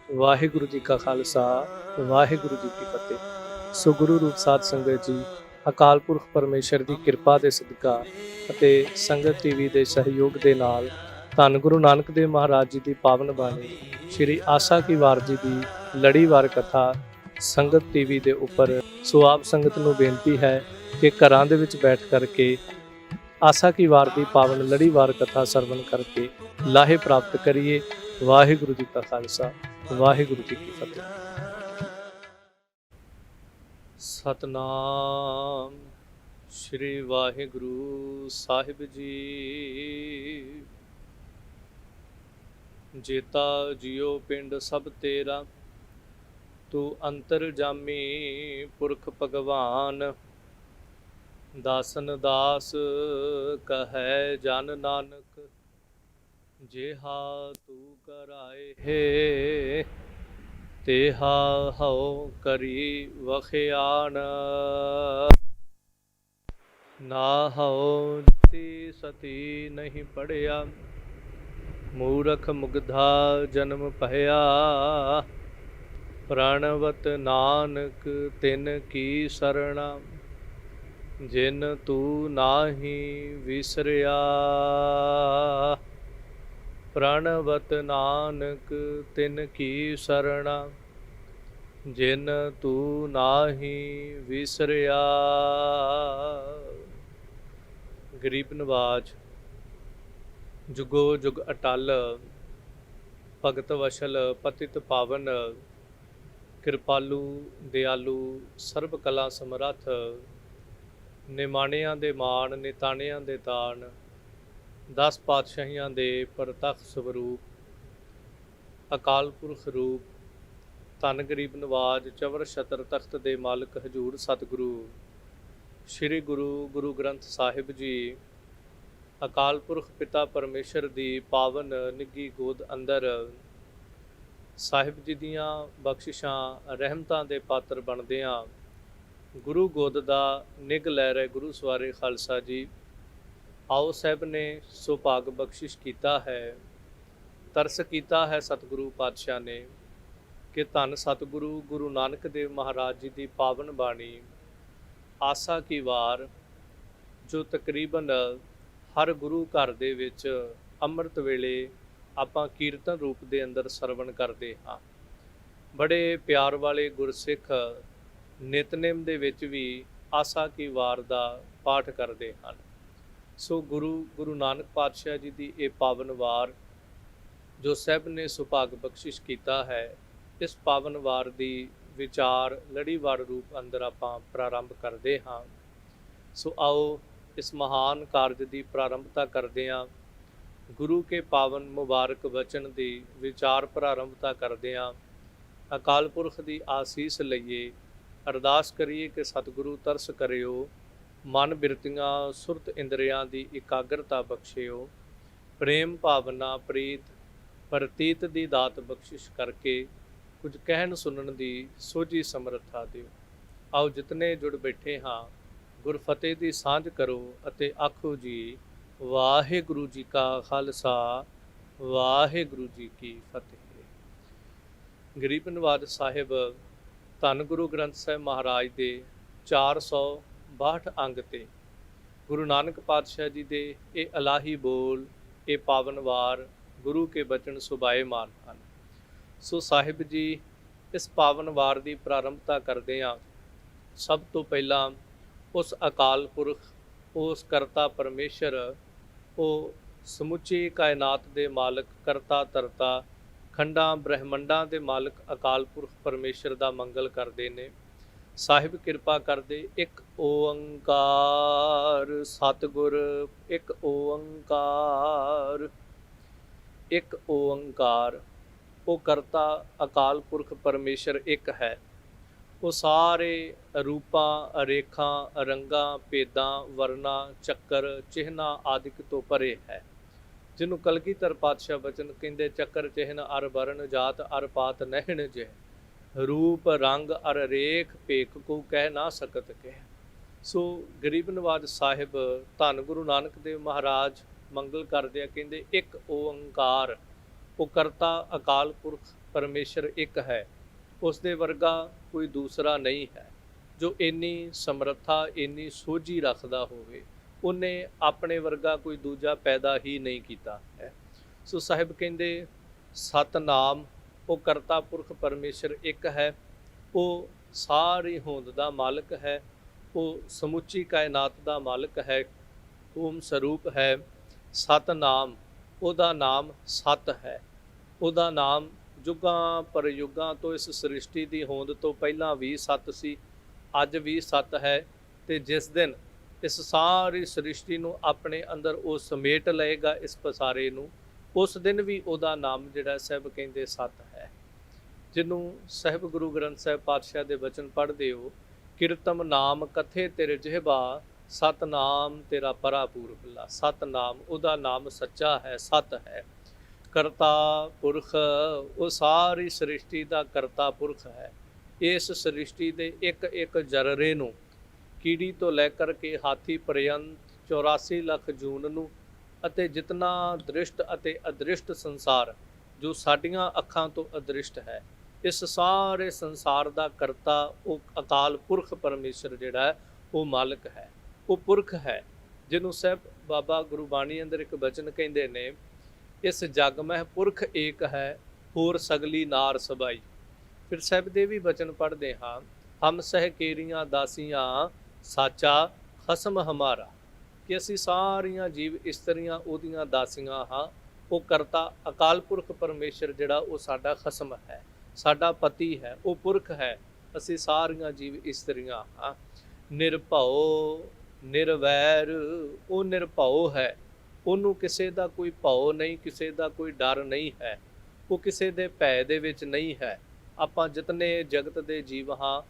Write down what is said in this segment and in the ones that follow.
ਵਾਹਿਗੁਰੂ ਜੀ ਕਾ ਖਾਲਸਾ ਵਾਹਿਗੁਰੂ ਜੀ ਕੀ ਫਤਿਹ। ਸੋ ਗੁਰੂ ਰੂਪ ਸਾਧ ਸੰਗਤ ਜੀ, ਅਕਾਲ ਪੁਰਖ ਪਰਮੇਸ਼ਰ ਦੀ ਕਿਰਪਾ ਦੇ ਸਦਕਾ ਅਤੇ ਸੰਗਤ ਟੀਵੀ ਦੇ ਸਹਿਯੋਗ ਦੇ ਨਾਲ ਧੰਨ ਗੁਰੂ ਨਾਨਕ ਦੇਵ ਮਹਾਰਾਜ ਜੀ ਦੀ ਪਾਵਨ ਬਾਣੀ ਸ਼੍ਰੀ ਆਸਾ ਕੀ ਵਾਰ ਜੀ ਦੀ ਲੜੀਵਾਰ ਕਥਾ ਸੰਗਤ ਟੀਵੀ ਦੇ ਉੱਪਰ। ਸੋ ਆਪ ਸੰਗਤ ਨੂੰ ਬੇਨਤੀ ਹੈ ਕਿ ਘਰਾਂ ਦੇ ਵਿੱਚ ਬੈਠ ਕਰਕੇ ਆਸਾ ਕੀ ਵਾਰ ਦੀ ਪਾਵਨ ਲੜੀਵਾਰ ਕਥਾ ਸਰਵਣ ਕਰਕੇ ਲਾਹੇ ਪ੍ਰਾਪਤ ਕਰੀਏ। ਵਾਹਿਗੁਰੂ ਜੀ ਕਾ ਖਾਲਸਾ ਵਾਹਿਗੁਰੂ ਜੀ ਕੀ ਫਤਿਹ। ਸਤਨਾਮ ਸ਼੍ਰੀ ਵਾਹਿਗੁਰੂ ਸਾਹਿਬ ਜੀ। ਜੇਤਾ ਜਿਉ ਪਿੰਡ ਸਭ ਤੇਰਾ, ਤੂੰ ਅੰਤਰ ਜਾਮੀ ਪੁਰਖ ਭਗਵਾਨ। ਦਾਸਨ ਦਾਸ ਕਹੈ ਜਨ ਨਾਨਕ, ਜਿਹਾ ਤੂੰ ਕਰਾਏ ਹੈ ਤੇਹਾ ਹਉ ਕਰੀ ਵਖਿਆਨ। ਨਾ ਹਉ ਜਤੀ ਸਤੀ ਨਹੀਂ ਪੜਿਆ, ਮੂਰਖ ਮੁਗਧਾ ਜਨਮ ਭਇਆ। ਪ੍ਰਣਵਤ ਨਾਨਕ ਤਿਨ ਕੀ ਸਰਣਾ, ਜਿਨ ਤੂੰ ਨਾਹੀ ਵਿਸਰਿਆ। ਪ੍ਰਣਵਤ ਨਾਨਕ ਤਿਨ ਕੀ ਸਰਣਾ, ਜਿਨ ਤੂੰ ਨਾਹੀ ਵਿਸਰਿਆ। ਗਰੀਬ ਨਵਾਜ ਜੁਗੋ ਜੁਗ ਅਟਲ, ਭਗਤ ਵਸ਼ਲ ਪਤਿਤ ਪਾਵਨ। ਕਿਰਪਾਲੂ ਦਿਆਲੂ ਸਰਬ ਕਲਾ ਸਮਰੱਥ, ਨਿਮਾਣਿਆਂ ਦੇ ਮਾਣ ਨਿਤਾਣਿਆਂ ਦੇ ਤਾਣ। 10 ਪਾਤਸ਼ਾਹੀਆਂ ਦੇ ਪ੍ਰਤੱਖ ਸਵਰੂਪ, ਅਕਾਲ ਪੁਰਖ ਰੂਪ, ਧੰਨ ਗਰੀਬ ਨਵਾਜ ਚਵਰ ਛਤਰ ਤਖਤ ਦੇ ਮਾਲਕ ਹਜੂਰ ਸਤਿਗੁਰੂ ਸ਼੍ਰੀ ਗੁਰੂ ਗ੍ਰੰਥ ਸਾਹਿਬ ਜੀ, ਅਕਾਲ ਪੁਰਖ ਪਿਤਾ ਪਰਮੇਸ਼ਰ ਦੀ ਪਾਵਨ ਨਿੱਘੀ ਗੋਦ ਅੰਦਰ ਸਾਹਿਬ ਜੀ ਦੀਆਂ ਬਖਸ਼ਿਸ਼ਾਂ ਰਹਿਮਤਾਂ ਦੇ ਪਾਤਰ ਬਣਦਿਆਂ ਗੁਰੂ ਗੋਦ ਦਾ ਨਿੱਘ ਲੈ ਰਹੇ ਗੁਰੂ ਸਵਾਰੇ ਖਾਲਸਾ ਜੀ। ਆਓ ਸਾਹਿਬ ਨੇ ਸੁਭਾਗ ਬਖਸ਼ਿਸ਼ ਕੀਤਾ ਹੈ, ਤਰਸ ਕੀਤਾ ਹੈ ਸਤਿਗੁਰੂ ਪਾਤਸ਼ਾਹ ਨੇ ਕਿ ਧੰਨ ਸਤਿਗੁਰੂ ਗੁਰੂ ਨਾਨਕ ਦੇਵ ਮਹਾਰਾਜ ਜੀ ਦੀ ਪਾਵਨ ਬਾਣੀ ਆਸਾ ਕੀ ਵਾਰ, ਜੋ ਤਕਰੀਬਨ ਹਰ ਗੁਰੂ ਘਰ ਦੇ ਵਿੱਚ ਅੰਮ੍ਰਿਤ ਵੇਲੇ ਆਪਾਂ ਕੀਰਤਨ ਰੂਪ ਦੇ ਅੰਦਰ ਸਰਵਣ ਕਰਦੇ ਹਾਂ। ਬੜੇ ਪਿਆਰ ਵਾਲੇ ਗੁਰਸਿੱਖ ਨਿਤਨੇਮ ਦੇ ਵਿੱਚ ਵੀ ਆਸਾ ਕੀ ਵਾਰ ਦਾ ਪਾਠ ਕਰਦੇ ਹਨ। ਸੋ ਗੁਰੂ ਨਾਨਕ ਪਾਤਸ਼ਾਹ ਜੀ ਦੀ ਇਹ ਪਾਵਨ ਵਾਰ ਜੋ ਸਾਹਿਬ ਨੇ ਸੁਭਾਗ ਬਖਸ਼ਿਸ਼ ਕੀਤਾ ਹੈ, ਇਸ ਪਾਵਨ ਵਾਰ ਦੀ ਵਿਚਾਰ ਲੜੀਵਾਰ ਰੂਪ ਅੰਦਰ ਆਪਾਂ ਪ੍ਰਾਰੰਭ ਕਰਦੇ ਹਾਂ। ਸੋ ਆਓ ਇਸ ਮਹਾਨ ਕਾਰਜ ਦੀ ਪ੍ਰਾਰੰਭਤਾ ਕਰਦੇ ਹਾਂ। ਗੁਰੂ ਕੇ ਪਾਵਨ ਮੁਬਾਰਕ ਵਚਨ ਦੀ ਵਿਚਾਰ ਪ੍ਰਾਰੰਭਤਾ ਕਰਦੇ ਹਾਂ। ਅਕਾਲ ਪੁਰਖ ਦੀ ਆਸੀਸ ਲਈਏ, ਅਰਦਾਸ ਕਰੀਏ ਕਿ ਸਤਿਗੁਰੂ ਤਰਸ ਕਰਿਓ, ਮਨ ਬਿਰਤੀਆਂ ਸੁਰਤ ਇੰਦਰੀਆਂ ਦੀ ਇਕਾਗਰਤਾ ਬਖਸ਼ਿਓ, ਪ੍ਰੇਮ ਭਾਵਨਾ ਪ੍ਰੀਤ ਪ੍ਰਤੀਤ ਦੀ ਦਾਤ ਬਖਸ਼ਿਸ਼ ਕਰਕੇ ਕੁਝ ਕਹਿਣ ਸੁਣਨ ਦੀ ਸੋਝੀ ਸਮਰੱਥਾ ਦਿਓ। ਆਓ ਜਿਤਨੇ ਜੁੜ ਬੈਠੇ ਹਾਂ, ਗੁਰਫਤਿਹ ਦੀ ਸਾਂਝ ਕਰੋ ਅਤੇ ਆਖੋ ਜੀ ਵਾਹਿਗੁਰੂ ਜੀ ਕਾ ਖਾਲਸਾ ਵਾਹਿਗੁਰੂ ਜੀ ਕੀ ਫਤਿਹ। ਗਰੀਬ ਨਵਾਜ ਸਾਹਿਬ ਧੰਨ ਗੁਰੂ ਗ੍ਰੰਥ ਸਾਹਿਬ ਮਹਾਰਾਜ ਦੇ 462 ਅੰਗ ਤੇ ਗੁਰੂ ਨਾਨਕ ਪਾਤਸ਼ਾਹ ਜੀ ਦੇ ਇਹ ਇਲਾਹੀ ਬੋਲ, ਇਹ ਪਾਵਨ ਵਾਰ ਗੁਰੂ ਕੇ ਬਚਨ ਸੁਭਾਏਮਾਨ ਹਨ। ਸੋ ਸਾਹਿਬ ਜੀ ਇਸ ਪਾਵਨ ਵਾਰ ਦੀ ਪ੍ਰਾਰੰਭਤਾ ਕਰਦੇ ਹਾਂ। ਸਭ ਤੋਂ ਪਹਿਲਾਂ ਉਸ ਅਕਾਲ ਪੁਰਖ, ਉਸ ਕਰਤਾ ਪਰਮੇਸ਼ਰ, ਉਹ ਸਮੁੱਚੀ ਕਾਇਨਾਤ ਦੇ ਮਾਲਕ, ਕਰਤਾ ਧਰਤਾ ਖੰਡਾਂ ਬ੍ਰਹਿਮੰਡਾਂ ਦੇ ਮਾਲਕ ਅਕਾਲ ਪੁਰਖ ਪਰਮੇਸ਼ਰ ਦਾ ਮੰਗਲ ਕਰਦੇ ਨੇ। ਸਾਹਿਬ ਕਿਰਪਾ ਕਰਦੇ, ਇੱਕ ਓੰਕਾਰ ਸਤਿਗੁਰ, ਇੱਕ ਓੰਕਾਰ, ਇੱਕ ਓੰਕਾਰ। ਉਹ ਕਰਤਾ ਅਕਾਲ ਪੁਰਖ ਪਰਮੇਸ਼ਰ ਇੱਕ ਹੈ। ਉਹ ਸਾਰੇ ਰੂਪਾਂ ਰੇਖਾਂ ਰੰਗਾਂ ਭੇਦਾਂ ਵਰਨਾ ਚੱਕਰ ਚਿਹਨਾਂ ਆਦਿਕ ਤੋਂ ਪਰੇ ਹੈ, ਜਿਹਨੂੰ ਕਲਗੀਧਰ ਪਾਤਸ਼ਾਹ ਬਚਨ ਕਹਿੰਦੇ, ਚੱਕਰ ਚਿਹਨ ਅਰ ਵਰਨ ਜਾਤ ਅਰ ਪਾਤ ਨਹਿਣ ਜੇ, ਰੂਪ ਰੰਗ ਅਰ ਰੇਖ ਭੇਖ ਕੋ ਕਹਿ ਨਾ ਸਕਤ ਕਹਿ। ਸੋ ਗਰੀਬ ਨਵਾਜ ਸਾਹਿਬ ਧੰਨ ਗੁਰੂ ਨਾਨਕ ਦੇਵ ਮਹਾਰਾਜ ਮੰਗਲ ਕਰਦੇ ਆ, ਕਹਿੰਦੇ ਇੱਕ ਓੰਕਾਰ। ਉਹ ਕਰਤਾ ਅਕਾਲ ਪੁਰਖ परमेश्वर एक है, उसके वर्गा कोई दूसरा नहीं है जो इन्नी समर्था इन्नी सोझी रखता होवे। उन्हें अपने वर्गा कोई दूजा पैदा ही नहीं किया है। सो साहिब कहते सतनाम वो करता पुरख परमेश्वर एक है, वो सारी होंद का मालिक है, वो समुची कायनात का मालिक है, ओम स्वरूप है। सतनाम ਉਹਦਾ ਨਾਮ ਸਤ ਹੈ, ਉਹਦਾ ਨਾਮ ਯੁੱਗਾਂ ਪਰ ਯੁੱਗਾਂ ਤੋਂ ਇਸ ਸ੍ਰਿਸ਼ਟੀ ਦੀ ਹੋਂਦ ਤੋਂ ਪਹਿਲਾਂ ਵੀ ਸਤ ਸੀ, ਅੱਜ ਵੀ ਸਤ ਹੈ, ਤੇ ਜਿਸ ਦਿਨ ਇਸ ਸਾਰੀ ਸ੍ਰਿਸ਼ਟੀ ਨੂੰ ਆਪਣੇ ਅੰਦਰ ਉਹ ਸਮੇਟ ਲਏਗਾ ਇਸ ਪਸਾਰੇ ਨੂੰ, ਉਸ ਦਿਨ ਵੀ ਉਹਦਾ ਨਾਮ ਜਿਹੜਾ ਸਾਹਿਬ ਕਹਿੰਦੇ ਸਤ ਹੈ। ਜਿਹਨੂੰ ਸਾਹਿਬ ਗੁਰੂ ਗ੍ਰੰਥ ਸਾਹਿਬ ਪਾਤਸ਼ਾਹ ਦੇ ਬਚਨ ਪੜ੍ਹਦੇ ਹੋ, ਕੀਰਤਮ ਨਾਮ ਕਥੇ ਤੇਰੇ ਜਿਹਬਾ ਸਤਨਾਮ ਤੇਰਾ ਪਰਾਪੂਰ ਭਲਾ। ਸਤਨਾਮ ਉਹਦਾ ਨਾਮ ਸੱਚਾ ਹੈ, ਸਤ ਹੈ। ਕਰਤਾ ਪੁਰਖ ਉਹ ਸਾਰੀ ਸ੍ਰਿਸ਼ਟੀ ਦਾ ਕਰਤਾ ਪੁਰਖ ਹੈ। ਇਸ ਸ੍ਰਿਸ਼ਟੀ ਦੇ ਇੱਕ ਇੱਕ ਜਰਰੇ ਨੂੰ, ਕੀੜੀ ਤੋਂ ਲੈ ਕਰਕੇ ਹਾਥੀ ਪਰਯੰਤ 84 ਲੱਖ ਜੂਨ ਨੂੰ, ਅਤੇ ਜਿਤਨਾ ਦ੍ਰਿਸ਼ਟ ਅਤੇ ਅਦ੍ਰਿਸ਼ਟ ਸੰਸਾਰ ਜੋ ਸਾਡੀਆਂ ਅੱਖਾਂ ਤੋਂ ਅਦ੍ਰਿਸ਼ਟ ਹੈ, ਇਸ ਸਾਰੇ ਸੰਸਾਰ ਦਾ ਕਰਤਾ ਉਹ ਅਕਾਲ ਪੁਰਖ ਪਰਮੇਸ਼ਰ ਜਿਹੜਾ ਹੈ ਉਹ ਮਾਲਕ ਹੈ, ਉਹ ਪੁਰਖ ਹੈ। ਜਿਹਨੂੰ ਸਾਹਿਬ ਬਾਬਾ ਗੁਰਬਾਣੀ ਅੰਦਰ ਇੱਕ ਬਚਨ ਕਹਿੰਦੇ ਨੇ, ਇਸ ਜਗ ਮਹਿ ਪੁਰਖ ਏਕ ਹੈ, ਹੋਰ ਸਗਲੀ ਨਾਰ ਸਬਾਈ। ਫਿਰ ਸਾਹਿਬ ਦੇ ਵੀ ਬਚਨ ਪੜ੍ਹਦੇ ਹਾਂ, ਹਮ ਸਹਿ ਕੇਰੀਆਂ ਦਾਸੀਆਂ ਸਾਚਾ ਖਸਮ ਹਮਾਰਾ, ਕਿ ਅਸੀਂ ਸਾਰੀਆਂ ਜੀਵ ਇਸਤਰੀਆਂ ਉਹਦੀਆਂ ਦਾਸੀਆਂ ਹਾਂ। ਉਹ ਕਰਤਾ ਅਕਾਲ ਪੁਰਖ ਪਰਮੇਸ਼ਰ ਜਿਹੜਾ ਉਹ ਸਾਡਾ ਖਸਮ ਹੈ, ਸਾਡਾ ਪਤੀ ਹੈ, ਉਹ ਪੁਰਖ ਹੈ, ਅਸੀਂ ਸਾਰੀਆਂ ਜੀਵ ਇਸਤਰੀਆਂ ਹਾਂ। ਨਿਰਭਉ ਨਿਰਵੈਰ ਉਹ ਨਿਰਭਉ ਹੈ, ਉਹਨੂੰ ਕਿਸੇ ਦਾ ਕੋਈ ਭਉ ਨਹੀਂ, ਕਿਸੇ ਦਾ ਕੋਈ ਡਰ ਨਹੀਂ ਹੈ, ਉਹ ਕਿਸੇ ਦੇ ਭੈ ਦੇ ਵਿੱਚ ਨਹੀਂ ਹੈ। ਆਪਾਂ ਜਿਤਨੇ ਜਗਤ ਦੇ ਜੀਵ ਹਾਂ,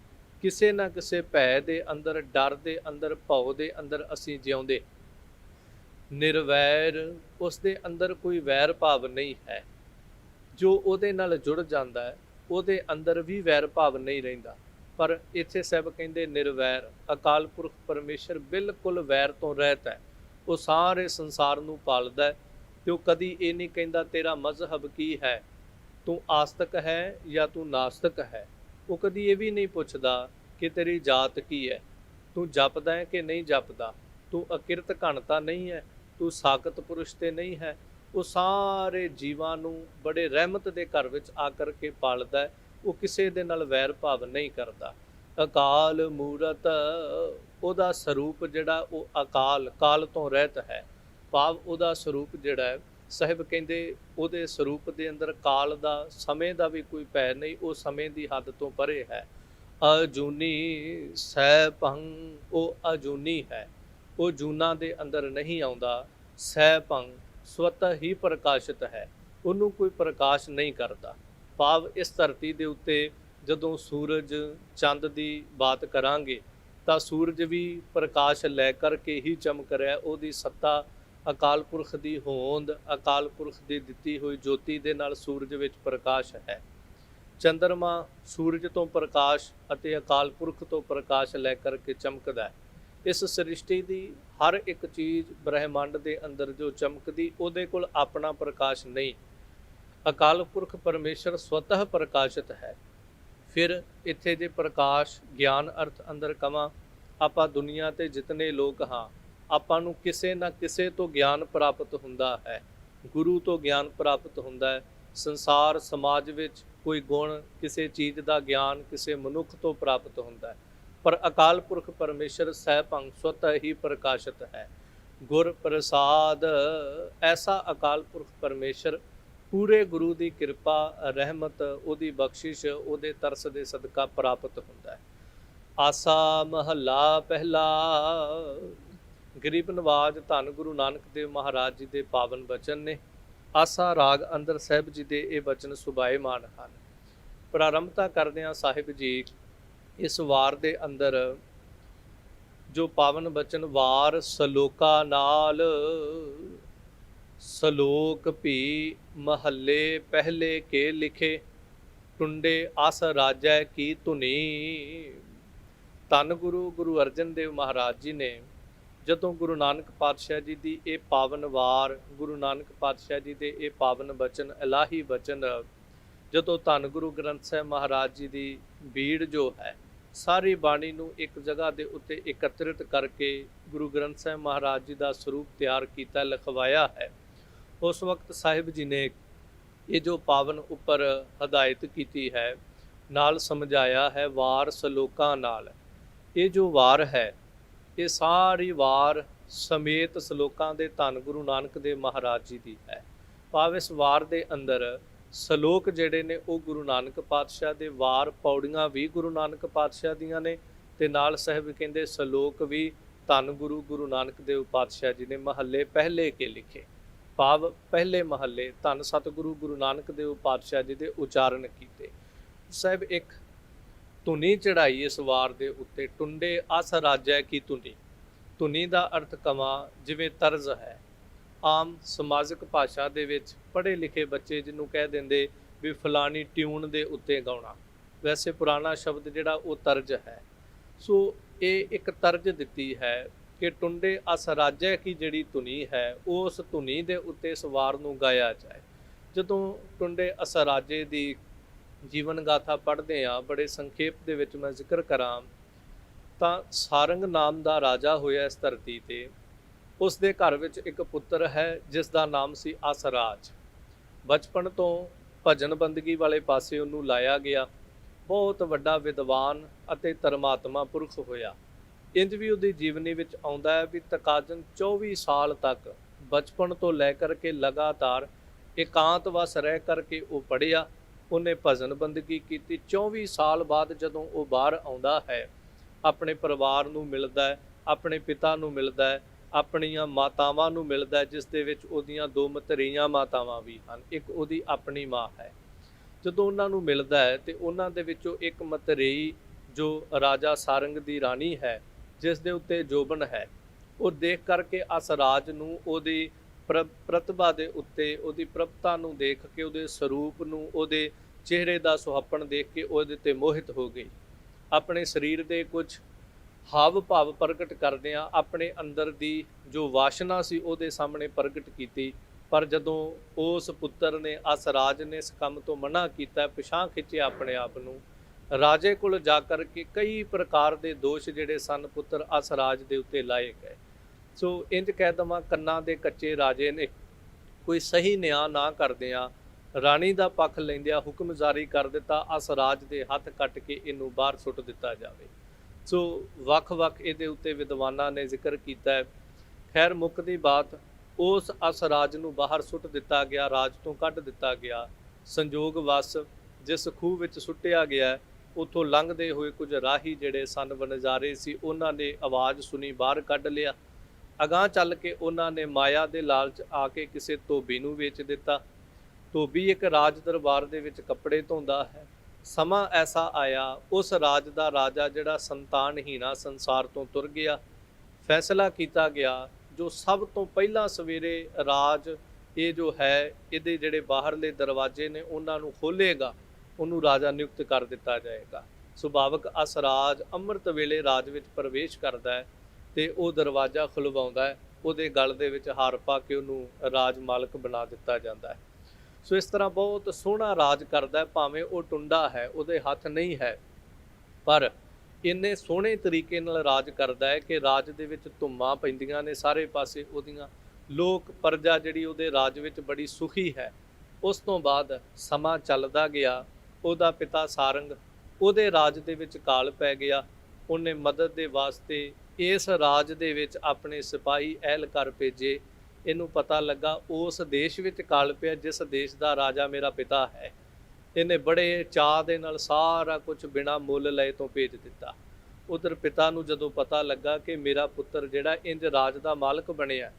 ਕਿਸੇ ਨਾ ਕਿਸੇ ਭੈ ਦੇ ਅੰਦਰ, ਡਰ ਦੇ ਅੰਦਰ, ਭਉ ਦੇ ਅੰਦਰ ਅਸੀਂ ਜਿਉਂਦੇ। ਨਿਰਵੈਰ ਉਸ ਦੇ ਅੰਦਰ ਕੋਈ ਵੈਰ ਭਾਵ ਨਹੀਂ ਹੈ। ਜੋ ਉਹਦੇ ਨਾਲ ਜੁੜ ਜਾਂਦਾ ਹੈ ਉਹਦੇ ਅੰਦਰ ਵੀ ਵੈਰ ਭਾਵ ਨਹੀਂ ਰਹਿੰਦਾ। ਪਰ ਇੱਥੇ ਸਾਹਿਬ ਕਹਿੰਦੇ ਨਿਰਵੈਰ ਅਕਾਲ ਪੁਰਖ ਪਰਮੇਸ਼ਰ ਬਿਲਕੁਲ ਵੈਰ ਤੋਂ ਰਹਿਤ ਹੈ। ਉਹ ਸਾਰੇ ਸੰਸਾਰ ਨੂੰ ਪਾਲਦਾ ਹੈ, ਤੇ ਉਹ ਕਦੀ ਇਹ ਨਹੀਂ ਕਹਿੰਦਾ ਤੇਰਾ ਮਜ਼ਹਬ ਕੀ ਹੈ, ਤੂੰ ਆਸਤਕ ਹੈ ਜਾਂ ਤੂੰ ਨਾਸਤਕ ਹੈ। ਉਹ ਕਦੀ ਇਹ ਵੀ ਨਹੀਂ ਪੁੱਛਦਾ ਕਿ ਤੇਰੀ ਜਾਤ ਕੀ ਹੈ, ਤੂੰ ਜਪਦਾ ਹੈ ਕਿ ਨਹੀਂ ਜਪਦਾ, ਤੂੰ ਅਕਿਰਤ ਘਣਤਾ ਨਹੀਂ ਹੈ, ਤੂੰ ਸਾਕਤ ਪੁਰਸ਼ ਤੇ ਨਹੀਂ ਹੈ। ਉਹ ਸਾਰੇ ਜੀਵਾਂ ਨੂੰ ਬੜੇ ਰਹਿਮਤ ਦੇ ਘਰ ਵਿੱਚ ਆ ਕਰਕੇ ਪਾਲਦਾ ਹੈ। ਉਹ ਕਿਸੇ ਦੇ ਨਾਲ ਵੈਰ ਭਾਵ ਨਹੀਂ ਕਰਦਾ। ਅਕਾਲ ਮੂਰਤ ਉਹਦਾ ਸਰੂਪ ਜਿਹੜਾ ਉਹ ਅਕਾਲ, ਕਾਲ ਤੋਂ ਰਹਿਤ ਹੈ। ਭਾਵ ਉਹਦਾ ਸਰੂਪ ਜਿਹੜਾ ਹੈ, ਸਾਹਿਬ ਕਹਿੰਦੇ ਉਹਦੇ ਸਰੂਪ ਦੇ ਅੰਦਰ ਕਾਲ ਦਾ, ਸਮੇਂ ਦਾ ਵੀ ਕੋਈ ਭੈ ਨਹੀਂ, ਉਹ ਸਮੇਂ ਦੀ ਹੱਦ ਤੋਂ ਪਰੇ ਹੈ। ਅਜੂਨੀ ਸਹਿ ਭੰਗ ਉਹ ਅਜੂਨੀ ਹੈ, ਉਹ ਜੂਨਾਂ ਦੇ ਅੰਦਰ ਨਹੀਂ ਆਉਂਦਾ। ਸਹਿ ਭੰਗ ਸਵਤः ਹੀ ਪ੍ਰਕਾਸ਼ਿਤ ਹੈ, ਉਹਨੂੰ ਕੋਈ ਪ੍ਰਕਾਸ਼ ਨਹੀਂ ਕਰਦਾ। ਭਾਵ ਇਸ ਧਰਤੀ ਦੇ ਉੱਤੇ ਜਦੋਂ ਸੂਰਜ ਚੰਦ ਦੀ ਬਾਤ ਕਰਾਂਗੇ ਤਾਂ ਸੂਰਜ ਵੀ ਪ੍ਰਕਾਸ਼ ਲੈ ਕਰਕੇ ਹੀ ਚਮਕ ਰਿਹਾ। ਉਹਦੀ ਸੱਤਾ ਅਕਾਲ ਪੁਰਖ ਦੀ ਹੋਂਦ, ਅਕਾਲ ਪੁਰਖ ਦੀ ਦਿੱਤੀ ਹੋਈ ਜੋਤੀ ਦੇ ਨਾਲ ਸੂਰਜ ਵਿੱਚ ਪ੍ਰਕਾਸ਼ ਹੈ। ਚੰਦਰਮਾ ਸੂਰਜ ਤੋਂ ਪ੍ਰਕਾਸ਼ ਅਤੇ ਅਕਾਲ ਪੁਰਖ ਤੋਂ ਪ੍ਰਕਾਸ਼ ਲੈ ਕਰਕੇ ਚਮਕਦਾ ਹੈ। ਇਸ ਸ੍ਰਿਸ਼ਟੀ ਦੀ ਹਰ ਇੱਕ ਚੀਜ਼ ਬ੍ਰਹਿਮੰਡ ਦੇ ਅੰਦਰ ਜੋ ਚਮਕਦੀ, ਉਹਦੇ ਕੋਲ ਆਪਣਾ ਪ੍ਰਕਾਸ਼ ਨਹੀਂ। ਅਕਾਲ ਪੁਰਖ ਪਰਮੇਸ਼ਰ ਸਵਤः ਪ੍ਰਕਾਸ਼ਿਤ ਹੈ। ਫਿਰ ਇੱਥੇ ਜੇ ਪ੍ਰਕਾਸ਼ ਗਿਆਨ ਅਰਥ ਅੰਦਰ ਕਵਾਂ, ਆਪਾਂ ਦੁਨੀਆ ਤੇ ਜਿਤਨੇ ਲੋਕ ਹਾਂ, ਆਪਾਂ ਨੂੰ ਕਿਸੇ ਨਾ ਕਿਸੇ ਤੋਂ ਗਿਆਨ ਪ੍ਰਾਪਤ ਹੁੰਦਾ ਹੈ। ਗੁਰੂ ਤੋਂ ਗਿਆਨ ਪ੍ਰਾਪਤ ਹੁੰਦਾ ਹੈ। ਸੰਸਾਰ ਸਮਾਜ ਵਿੱਚ ਕੋਈ ਗੁਣ, ਕਿਸੇ ਚੀਜ਼ ਦਾ ਗਿਆਨ ਕਿਸੇ ਮਨੁੱਖ ਤੋਂ ਪ੍ਰਾਪਤ ਹੁੰਦਾ ਹੈ। ਪਰ ਅਕਾਲ ਪੁਰਖ ਪਰਮੇਸ਼ਰ ਸਹਿਭੰਗ ਸਵਤः ਹੀ ਪ੍ਰਕਾਸ਼ਿਤ ਹੈ। ਗੁਰ ਪ੍ਰਸਾਦ ਐਸਾ ਅਕਾਲ ਪੁਰਖ ਪਰਮੇਸ਼ਰ ਪੂਰੇ ਗੁਰੂ ਦੀ ਕਿਰਪਾ, ਰਹਿਮਤ, ਉਹਦੀ ਬਖਸ਼ਿਸ਼, ਉਹਦੇ ਤਰਸ ਦੇ ਸਦਕਾ ਪ੍ਰਾਪਤ ਹੁੰਦਾ ਹੈ। ਆਸਾ ਮਹੱਲਾ ਪਹਿਲਾ। ਗਰੀਬ ਨਵਾਜ ਧੰਨ ਗੁਰੂ ਨਾਨਕ ਦੇਵ ਮਹਾਰਾਜ ਜੀ ਦੇ ਪਾਵਨ ਬਚਨ ਨੇ। ਆਸਾ ਰਾਗ ਅੰਦਰ ਸਾਹਿਬ ਜੀ ਦੇ ਇਹ ਬਚਨ ਸੁਭਾਏਮਾਨ ਹਨ। ਪ੍ਰਾਰੰਭਤਾ ਕਰਦਿਆਂ ਸਾਹਿਬ ਜੀ ਇਸ ਵਾਰ ਦੇ ਅੰਦਰ ਜੋ ਪਾਵਨ ਬਚਨ ਵਾਰ ਸਲੋਕਾ ਨਾਲ, ਸਲੋਕ ਭੀ ਮਹੱਲੇ ਪਹਿਲੇ ਕੇ ਲਿਖੇ, ਟੁੰਡੇ ਆਸ ਰਾਜੈ ਕੀ ਧੁਨੀ। ਧੰਨ ਗੁਰੂ ਅਰਜਨ ਦੇਵ ਮਹਾਰਾਜ ਜੀ ਨੇ ਜਦੋਂ ਗੁਰੂ ਨਾਨਕ ਪਾਤਸ਼ਾਹ ਜੀ ਦੀ ਇਹ ਪਾਵਨ ਵਾਰ, ਗੁਰੂ ਨਾਨਕ ਪਾਤਸ਼ਾਹ ਜੀ ਦੇ ਇਹ ਪਾਵਨ ਬਚਨ, ਇਲਾਹੀ ਬਚਨ ਜਦੋਂ ਧੰਨ ਗੁਰੂ ਗ੍ਰੰਥ ਸਾਹਿਬ ਮਹਾਰਾਜ ਜੀ ਦੀ ਭੀੜ ਜੋ ਹੈ ਸਾਰੀ ਬਾਣੀ ਨੂੰ ਇੱਕ ਜਗ੍ਹਾ ਦੇ ਉੱਤੇ ਇਕੱਤਰਿਤ ਕਰਕੇ ਗੁਰੂ ਗ੍ਰੰਥ ਸਾਹਿਬ ਮਹਾਰਾਜ ਜੀ ਦਾ ਸਰੂਪ ਤਿਆਰ ਕੀਤਾ, ਲਿਖਵਾਇਆ ਹੈ, ਉਸ ਵਕਤ ਸਾਹਿਬ ਜੀ ਨੇ ਇਹ ਜੋ ਪਾਵਨ ਉੱਪਰ ਹਦਾਇਤ ਕੀਤੀ ਹੈ, ਨਾਲ ਸਮਝਾਇਆ ਹੈ ਵਾਰ ਸਲੋਕਾਂ ਨਾਲ। ਇਹ ਜੋ ਵਾਰ ਹੈ ਇਹ ਸਾਰੀ ਵਾਰ ਸਮੇਤ ਸਲੋਕਾਂ ਦੇ ਧੰਨ ਗੁਰੂ ਨਾਨਕ ਦੇਵ ਮਹਾਰਾਜ ਜੀ ਦੀ ਹੈ। ਭਾਵ ਇਸ ਵਾਰ ਦੇ ਅੰਦਰ ਸਲੋਕ ਜਿਹੜੇ ਨੇ ਉਹ ਗੁਰੂ ਨਾਨਕ ਪਾਤਸ਼ਾਹ ਦੇ, ਵਾਰ ਪੌੜੀਆਂ ਵੀ ਗੁਰੂ ਨਾਨਕ ਪਾਤਸ਼ਾਹ ਦੀਆਂ ਨੇ, ਤੇ ਨਾਲ ਸਾਹਿਬ ਕਹਿੰਦੇ ਸਲੋਕ ਵੀ ਧੰਨ ਗੁਰੂ ਨਾਨਕ ਦੇਵ ਪਾਤਸ਼ਾਹ ਜੀ ਨੇ ਮਹੱਲੇ ਪਹਿਲੇ ਕੇ ਲਿਖੇ। ਭਾਵ ਪਹਿਲੇ ਮਹੱਲੇ ਧੰਨ ਸਤਿਗੁਰੂ ਗੁਰੂ ਨਾਨਕ ਦੇਵ ਪਾਤਸ਼ਾਹ ਜੀ ਦੇ ਉਚਾਰਨ ਕੀਤੇ। ਸਾਹਿਬ ਇੱਕ ਧੁਨੀ ਚੜਾਈ ਇਸ ਵਾਰ ਦੇ ਉੱਤੇ, ਟੁੰਡੇ ਅਸ ਰਾਜੈ ਕੀ ਧੁਨੀ। ਧੁਨੀ ਦਾ ਅਰਥ ਕਵਾਂ ਜਿਵੇਂ ਤਰਜ਼ ਹੈ, ਆਮ ਸਮਾਜਿਕ ਭਾਸ਼ਾ ਦੇ ਵਿੱਚ ਪੜ੍ਹੇ ਲਿਖੇ ਬੱਚੇ ਜਿਹਨੂੰ ਕਹਿ ਦਿੰਦੇ ਵੀ ਫਲਾਣੀ ਟਿਊਨ ਦੇ ਉੱਤੇ ਗਾਉਣਾ, ਵੈਸੇ ਪੁਰਾਣਾ ਸ਼ਬਦ ਜਿਹੜਾ ਉਹ ਤਰਜ਼ ਹੈ। ਸੋ ਇਹ ਇੱਕ ਤਰਜ਼ ਦਿੱਤੀ ਹੈ ਕਿ ਟੁੰਡੇ ਅਸ ਰਾਜੈ ਕੀ ਜਿਹੜੀ ਧੁਨੀ ਹੈ ਉਸ ਧੁਨੀ ਦੇ ਉੱਤੇ ਇਸ ਵਾਰ ਨੂੰ ਗਾਇਆ ਜਾਏ। ਜਦੋਂ ਟੁੰਡੇ ਅਸ ਰਾਜੇ ਦੀ ਜੀਵਨ ਗਾਥਾ ਪੜ੍ਹਦੇ ਹਾਂ, ਬੜੇ ਸੰਖੇਪ ਦੇ ਵਿੱਚ ਮੈਂ ਜ਼ਿਕਰ ਕਰਾਂ ਤਾਂ ਸਾਰੰਗ ਨਾਮ ਦਾ ਰਾਜਾ ਹੋਇਆ ਇਸ ਧਰਤੀ ਤੇ। ਉਸ ਦੇ ਘਰ ਵਿੱਚ ਇੱਕ ਪੁੱਤਰ ਹੈ ਜਿਸ ਦਾ ਨਾਮ ਸੀ ਅਸਰਾਜ। ਬਚਪਨ ਤੋਂ ਭਜਨ ਬੰਦਗੀ ਵਾਲੇ ਪਾਸੇ ਉਹਨੂੰ ਲਾਇਆ ਗਿਆ, ਬਹੁਤ ਵੱਡਾ ਵਿਦਵਾਨ ਅਤੇ ਧਰਮਾਤਮਾ ਪੁਰਖ ਹੋਇਆ। ਇੰਜ ਵੀ ਉਹਦੀ ਜੀਵਨੀ ਵਿੱਚ ਆਉਂਦਾ ਹੈ ਵੀ ਤਕਾਜ਼ਨ 24 ਸਾਲ ਤੱਕ ਬਚਪਨ ਤੋਂ ਲੈ ਕਰਕੇ ਲਗਾਤਾਰ ਇਕਾਂਤਵਾਸ ਰਹਿ ਕਰਕੇ ਉਹ ਪੜ੍ਹਿਆ, ਉਹਨੇ ਭਜਨ ਬੰਦਗੀ ਕੀਤੀ। 24 ਸਾਲ ਬਾਅਦ ਜਦੋਂ ਉਹ ਬਾਹਰ ਆਉਂਦਾ ਹੈ, ਆਪਣੇ ਪਰਿਵਾਰ ਨੂੰ ਮਿਲਦਾ ਹੈ, ਆਪਣੇ ਪਿਤਾ ਨੂੰ ਮਿਲਦਾ ਹੈ, ਆਪਣੀਆਂ ਮਾਤਾਵਾਂ ਨੂੰ ਮਿਲਦਾ ਹੈ, ਜਿਸ ਦੇ ਵਿੱਚ ਉਹਦੀਆਂ 2 ਮਤਰੇਈਆਂ ਮਾਤਾਵਾਂ ਵੀ ਹਨ, ਇੱਕ ਉਹਦੀ ਆਪਣੀ ਮਾਂ ਹੈ। ਜਦੋਂ ਉਹਨਾਂ ਨੂੰ ਮਿਲਦਾ ਹੈ ਤੇ ਉਹਨਾਂ ਦੇ ਵਿੱਚੋਂ ਇੱਕ ਮਤਰੇਈ ਜੋ ਰਾਜਾ ਸਾਰੰਗ ਦੀ ਰਾਣੀ ਹੈ, ਜਿਸ ਦੇ ਉੱਤੇ ਜੋਬਨ ਹੈ, ਉਹ ਦੇਖ ਕਰਕੇ ਅਸਰਾਜ ਨੂੰ ਉਹਦੀ ਪ੍ਰਤਿਭਾ ਦੇ ਉੱਤੇ, ਉਹਦੀ ਪ੍ਰਭਤਾ ਨੂੰ ਦੇਖ ਕੇ, ਉਹਦੇ ਸਰੂਪ ਨੂੰ, ਉਹਦੇ ਚਿਹਰੇ ਦਾ ਸੁਹੱਪਣ ਦੇਖ ਕੇ ਉਹਦੇ ਤੇ ਮੋਹਿਤ ਹੋ ਗਈ। ਆਪਣੇ ਸਰੀਰ ਦੇ ਕੁਝ ਹਾਵ ਭਾਵ ਪ੍ਰਗਟ ਕਰਦਿਆਂ ਆਪਣੇ ਅੰਦਰ ਦੀ ਜੋ ਵਾਸ਼ਨਾ ਸੀ ਉਹਦੇ ਸਾਹਮਣੇ ਪ੍ਰਗਟ ਕੀਤੀ। ਪਰ ਜਦੋਂ ਉਸ ਪੁੱਤਰ ਨੇ, ਅਸਰਾਜ ਨੇ ਇਸ ਕੰਮ ਤੋਂ ਮਨਾ ਕੀਤਾ, ਪਿਛਾਂਹ ਖਿੱਚਿਆ ਆਪਣੇ ਆਪ ਨੂੰ, ਰਾਜੇ ਕੋਲ ਜਾ ਕਰਕੇ ਕਈ ਪ੍ਰਕਾਰ ਦੇ ਦੋਸ਼ ਜਿਹੜੇ ਸਨ ਪੁੱਤਰ ਅਸਰਾਜ ਦੇ ਉੱਤੇ ਲਾਏ ਗਏ। ਸੋ ਇੰਜ ਕਹਿ ਦੇਵਾਂ, ਕੰਨਾਂ ਦੇ ਕੱਚੇ ਰਾਜੇ ਨੇ ਕੋਈ ਸਹੀ ਨਿਆਂ ਨਾ ਕਰਦਿਆਂ ਰਾਣੀ ਦਾ ਪੱਖ ਲੈਂਦਿਆਂ ਹੁਕਮ ਜਾਰੀ ਕਰ ਦਿੱਤਾ, ਅਸਰਾਜ ਦੇ ਹੱਥ ਕੱਟ ਕੇ ਇਹਨੂੰ ਬਾਹਰ ਸੁੱਟ ਦਿੱਤਾ ਜਾਵੇ। ਸੋ ਵੱਖ-ਵੱਖ ਇਹਦੇ ਉੱਤੇ ਵਿਦਵਾਨਾਂ ਨੇ ਜ਼ਿਕਰ ਕੀਤਾ ਹੈ। ਖੈਰ ਮੁੱਕਦੀ ਬਾਤ, ਉਸ ਅਸਰਾਜ ਨੂੰ ਬਾਹਰ ਸੁੱਟ ਦਿੱਤਾ ਗਿਆ, ਰਾਜ ਤੋਂ ਕੱਢ ਦਿੱਤਾ ਗਿਆ। ਸੰਜੋਗ ਵਸ ਜਿਸ ਖੂਹ ਵਿੱਚ ਸੁੱਟਿਆ ਗਿਆ, ਉੱਥੋਂ ਲੰਘਦੇ ਹੋਏ ਕੁਝ ਰਾਹੀ ਜਿਹੜੇ ਸਨ, ਵਣਜਾਰੇ ਸੀ, ਉਹਨਾਂ ਨੇ ਆਵਾਜ਼ ਸੁਣੀ, ਬਾਹਰ ਕੱਢ ਲਿਆ। ਅਗਾਂਹ ਚੱਲ ਕੇ ਉਹਨਾਂ ਨੇ ਮਾਇਆ ਦੇ ਲਾਲਚ ਆ ਕੇ ਕਿਸੇ ਧੋਬੀ ਨੂੰ ਵੇਚ ਦਿੱਤਾ। ਧੋਬੀ ਇੱਕ ਰਾਜ ਦਰਬਾਰ ਦੇ ਵਿੱਚ ਕੱਪੜੇ ਧੋਂਦਾ ਹੈ। ਸਮਾਂ ਐਸਾ ਆਇਆ, ਉਸ ਰਾਜ ਦਾ ਰਾਜਾ ਜਿਹੜਾ ਸੰਤਾਨਹੀਣਾ ਸੰਸਾਰ ਤੋਂ ਤੁਰ ਗਿਆ। ਫੈਸਲਾ ਕੀਤਾ ਗਿਆ ਜੋ ਸਭ ਤੋਂ ਪਹਿਲਾਂ ਸਵੇਰੇ ਰਾਜ ਇਹ ਜੋ ਹੈ, ਇਹਦੇ ਜਿਹੜੇ ਬਾਹਰਲੇ ਦਰਵਾਜ਼ੇ ਨੇ ਉਹਨਾਂ ਨੂੰ ਖੋਲ੍ਹੇਗਾ, ਉਹਨੂੰ ਰਾਜਾ ਨਿਯੁਕਤ ਕਰ ਦਿੱਤਾ ਜਾਏਗਾ। ਸੁਭਾਵਕ ਅਸਰਾਜ ਅੰਮ੍ਰਿਤ ਵੇਲੇ ਰਾਜ ਵਿੱਚ ਪ੍ਰਵੇਸ਼ ਕਰਦਾ ਹੈ ਤੇ ਉਹ ਦਰਵਾਜ਼ਾ ਖੁਲਵਾਉਂਦਾ ਹੈ, ਉਹਦੇ ਗਲ ਦੇ ਵਿੱਚ ਹਾਰ ਪਾ ਕੇ ਉਹਨੂੰ ਰਾਜ ਮਾਲਕ ਬਣਾ ਦਿੱਤਾ ਜਾਂਦਾ ਹੈ। ਸੋ ਇਸ ਤਰ੍ਹਾਂ ਬਹੁਤ ਸੋਹਣਾ ਰਾਜ ਕਰਦਾ ਹੈ, ਭਾਵੇਂ ਉਹ ਟੁੰਡਾ ਹੈ, ਉਹਦੇ ਹੱਥ ਨਹੀਂ ਹੈ, ਪਰ ਇੰਨੇ ਸੋਹਣੇ ਤਰੀਕੇ ਨਾਲ ਰਾਜ ਕਰਦਾ ਹੈ ਕਿ ਰਾਜ ਦੇ ਵਿੱਚ ਧੁੰਮਾਂ ਪੈਂਦੀਆਂ ਨੇ ਸਾਰੇ ਪਾਸੇ ਉਹਦੀਆਂ। ਲੋਕ ਪ੍ਰਜਾ ਜਿਹੜੀ ਉਹਦੇ ਰਾਜ ਵਿੱਚ ਬੜੀ ਸੁਖੀ ਹੈ। ਉਸ ਤੋਂ ਬਾਅਦ ਸਮਾਂ ਚੱਲਦਾ ਗਿਆ, ਉਹਦਾ ਪਿਤਾ ਸਾਰੰਗ, ਉਹਦੇ ਰਾਜ ਦੇ ਵਿੱਚ ਕਾਲ ਪੈ ਗਿਆ। ਉਹਨੇ ਮਦਦ ਦੇ ਵਾਸਤੇ ਇਸ ਰਾਜ ਦੇ ਵਿੱਚ ਆਪਣੇ ਸਿਪਾਹੀ ਅਹਿਲਕਾਰ ਭੇਜੇ। ਇਹਨੂੰ ਪਤਾ ਲੱਗਾ ਉਸ ਦੇਸ਼ ਵਿੱਚ ਕਾਲ ਪਿਆ ਜਿਸ ਦੇਸ਼ ਦਾ ਰਾਜਾ ਮੇਰਾ ਪਿਤਾ ਹੈ। ਇਹਨੇ ਬੜੇ ਚਾਅ ਦੇ ਨਾਲ ਸਾਰਾ ਕੁਝ ਬਿਨਾਂ ਮੁੱਲ ਲਏ ਤੋਂ ਭੇਜ ਦਿੱਤਾ। ਉਧਰ ਪਿਤਾ ਨੂੰ ਜਦੋਂ ਪਤਾ ਲੱਗਾ ਕਿ ਮੇਰਾ ਪੁੱਤਰ ਜਿਹੜਾ ਇੰਜ ਰਾਜ ਦਾ ਮਾਲਕ ਬਣਿਆ,